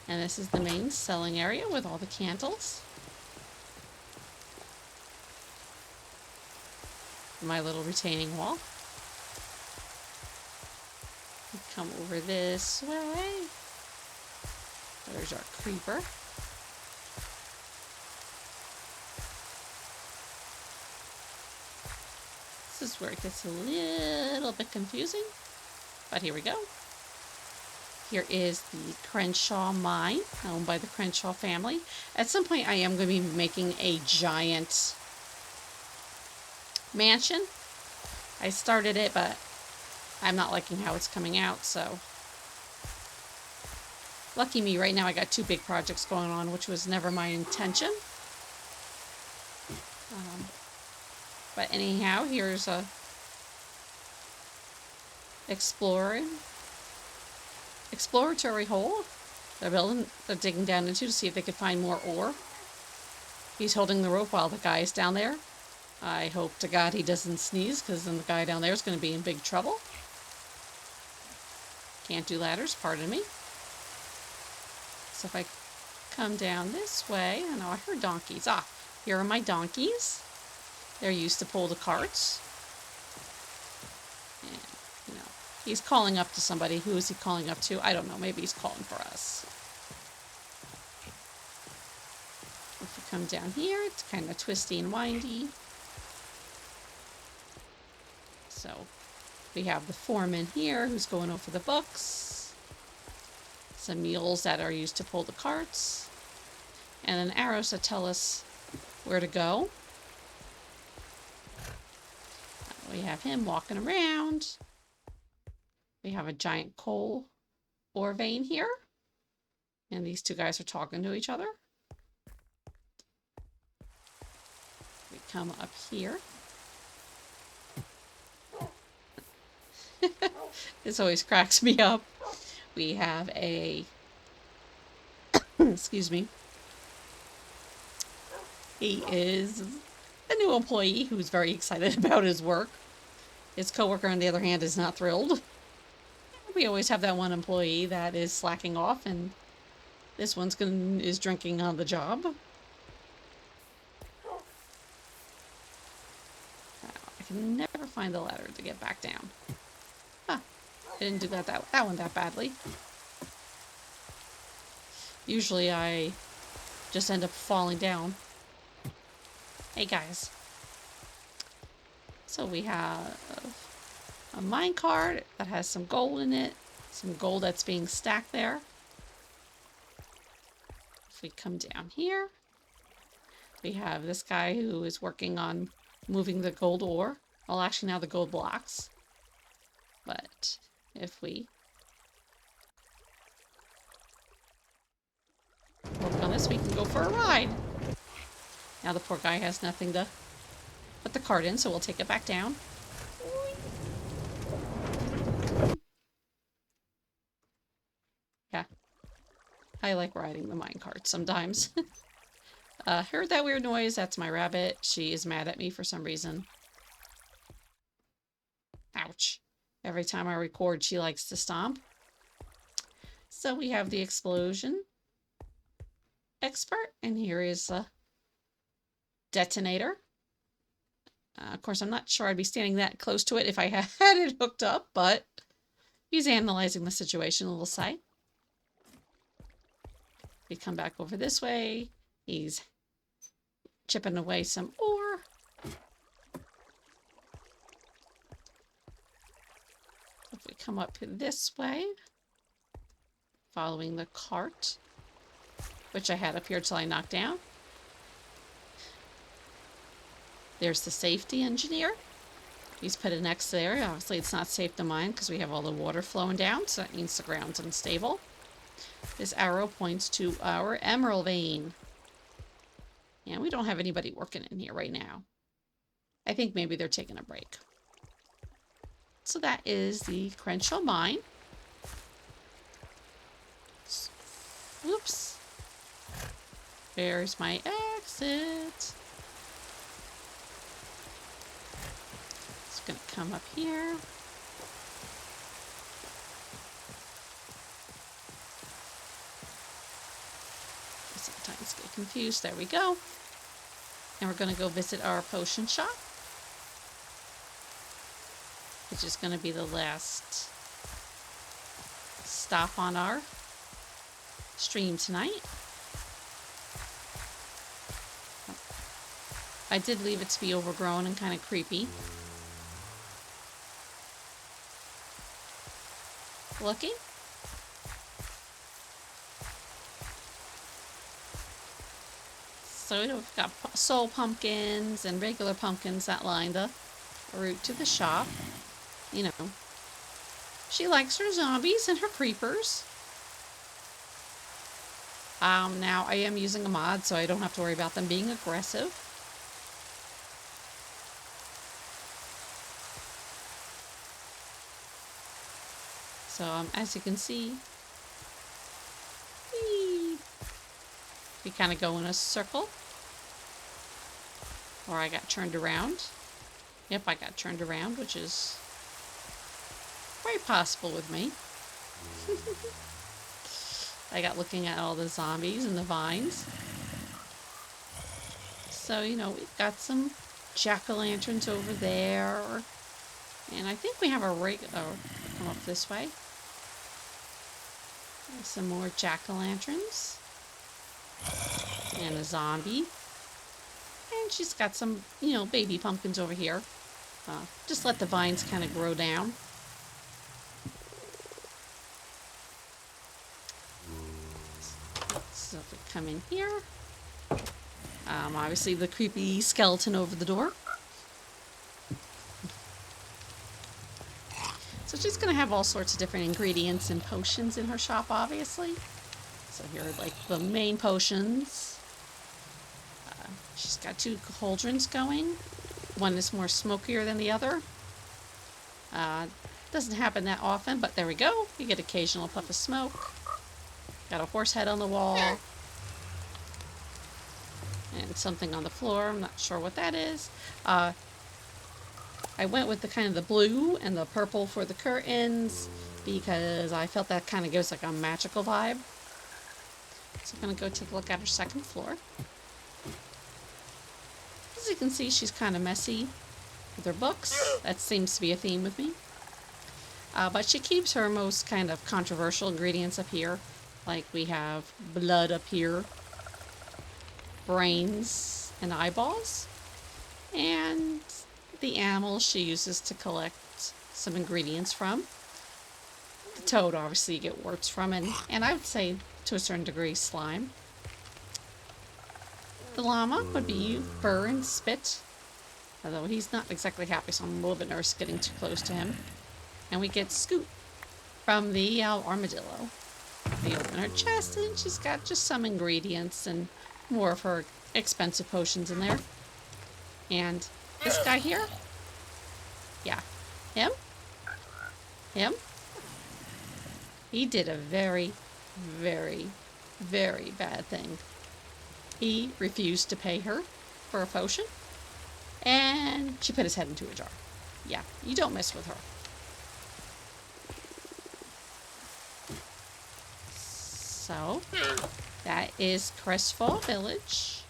And this is the main selling area with all the candles. My little retaining wall. We come over this way. There's our creeper. This is where it gets a little bit confusing, but here we go. Here is the Crenshaw mine, owned by the Crenshaw family. At some point, I am going to be making a giant mansion. I started it, but I'm not liking how it's coming out, so lucky me, right now I got two big projects going on, which was never my intention. But anyhow, here's a exploratory hole they're digging down into to see if they could find more ore. He's holding the rope while the guy's down there. I hope to God he doesn't sneeze, because then the guy down there is going to be in big trouble. Can't do ladders, pardon me. So if I come down this way, I know I heard donkeys. Ah, here are my donkeys. They're used to pull the carts. And, you know, he's calling up to somebody. Who is he calling up to? I don't know. Maybe he's calling for us. If we come down here, it's kind of twisty and windy. So we have the foreman here who's going over the books, some mules that are used to pull the carts, and then arrows that tell us where to go. We have him walking around. We have a giant coal ore vein here, and these two guys are talking to each other. We come up here. This always cracks me up. We have a excuse me. He is a new employee who's very excited about his work. His coworker, on the other hand, is not thrilled. We always have that one employee that is slacking off, and this one's is drinking on the job. I can never find the ladder to get back down. Huh. I didn't do that one that badly. Usually I just end up falling down. Hey guys. So we have a minecart that has some gold in it. Some gold that's being stacked there. If we come down here, we have this guy who is working on moving the gold ore. Well, actually now the gold blocks. But if we work on this, we can go for a ride. Now the poor guy has nothing to put the cart in, so we'll take it back down. Yeah. I like riding the minecart sometimes. Heard that weird noise? That's my rabbit. She is mad at me for some reason. Ouch. Every time I record, she likes to stomp. So we have the explosion expert, and here is a detonator. Of course, I'm not sure I'd be standing that close to it if I had it hooked up, but he's analyzing the situation, we'll say. We come back over this way. He's chipping away some ore. If we come up this way, following the cart, which I had up here till I knocked down. There's the safety engineer. He's put an X there. Obviously, it's not safe to mine because we have all the water flowing down, so that means the ground's unstable. This arrow points to our emerald vein. And we don't have anybody working in here right now. I think maybe they're taking a break. So that is the Crestfall mine. Whoops. There's my exit. It's gonna come up here. Sometimes get confused. There we go. And we're gonna go visit our potion shop, which is gonna be the last stop on our stream tonight. I did leave it to be overgrown and kind of creepy looking. So we've got soul pumpkins and regular pumpkins that line the route to the shop. You know, she likes her zombies and her creepers. Now I am using a mod, so I don't have to worry about them being aggressive. So, as you can see, we kind of go in a circle. Or I got turned around. Yep, I got turned around, which is very possible with me. I got looking at all the zombies and the vines. So, you know, we've got some jack-o'-lanterns over there. And I think we have a come up this way. Some more jack-o'-lanterns. And a zombie. And she's got some, you know, baby pumpkins over here. Just let the vines kind of grow down. So if we come in here, obviously the creepy skeleton over the door. So she's going to have all sorts of different ingredients and potions in her shop, obviously. So here are like the main potions. She's got 2 cauldrons going. One is more smokier than the other. Doesn't happen that often, but there we go. You get occasional puff of smoke. Got a horse head on the wall. And something on the floor. I'm not sure what that is. I went with the kind of the blue and the purple for the curtains because I felt that kind of gives like a magical vibe. So I'm going to go take a look at her second floor. As you can see, she's kind of messy with her books. That seems to be a theme with me. But she keeps her most kind of controversial ingredients up here. Like we have blood up here, brains and eyeballs, and the animals she uses to collect some ingredients from. The toad, obviously, you get warts from, and I would say, to a certain degree, slime. The llama would be fur and spit, although he's not exactly happy, so I'm a little bit nervous getting too close to him. And we get Scoot from the armadillo. We open her chest, and she's got just some ingredients and more of her expensive potions in there. And this guy here, yeah, him, he did a very, very, very bad thing. He refused to pay her for a potion, and she put his head into a jar. Yeah, you don't mess with her. So, that is Crestfall Village.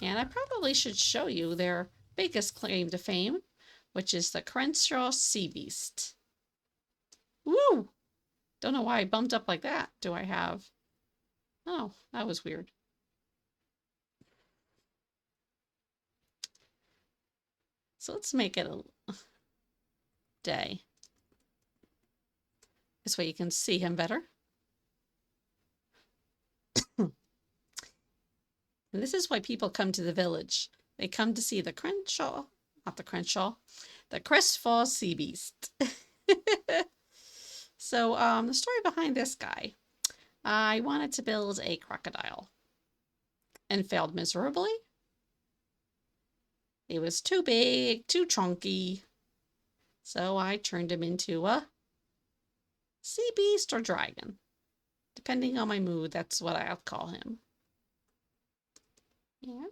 And I probably should show you their biggest claim to fame, which is the Crenshaw Sea Beast. Woo! Don't know why I bumped up like that. Do I have... Oh, that was weird. So let's make it a day. This way you can see him better. And this is why people come to the village. They come to see the Crenshaw, not the Crenshaw, the Crestfall Sea Beast. So, the story behind this guy. I wanted to build a crocodile and failed miserably. It was too big, too chunky. So I turned him into a sea beast or dragon. Depending on my mood, that's what I'll call him. And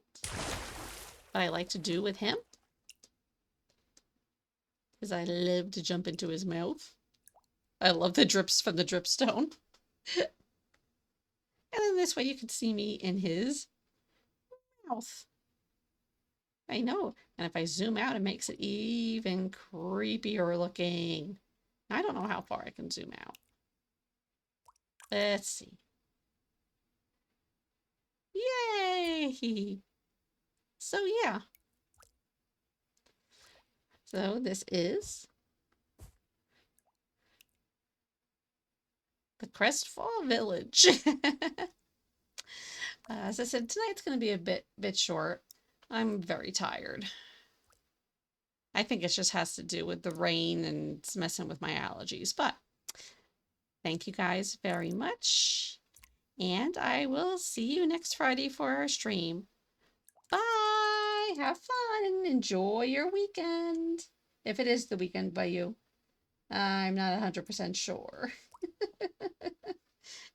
what I like to do with him is I love to jump into his mouth. I love the drips from the dripstone. And then this way you can see me in his mouth. I know. And if I zoom out, it makes it even creepier looking. I don't know how far I can zoom out. Let's see. Yay! So yeah. So this is the Crestfall Village. As I said, tonight's going to be a bit short. I'm very tired. I think it just has to do with the rain and it's messing with my allergies. But thank you guys very much. And I will see you next Friday for our stream. Bye! Have fun! Enjoy your weekend! If it is the weekend by you. I'm not 100% sure.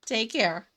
Take care.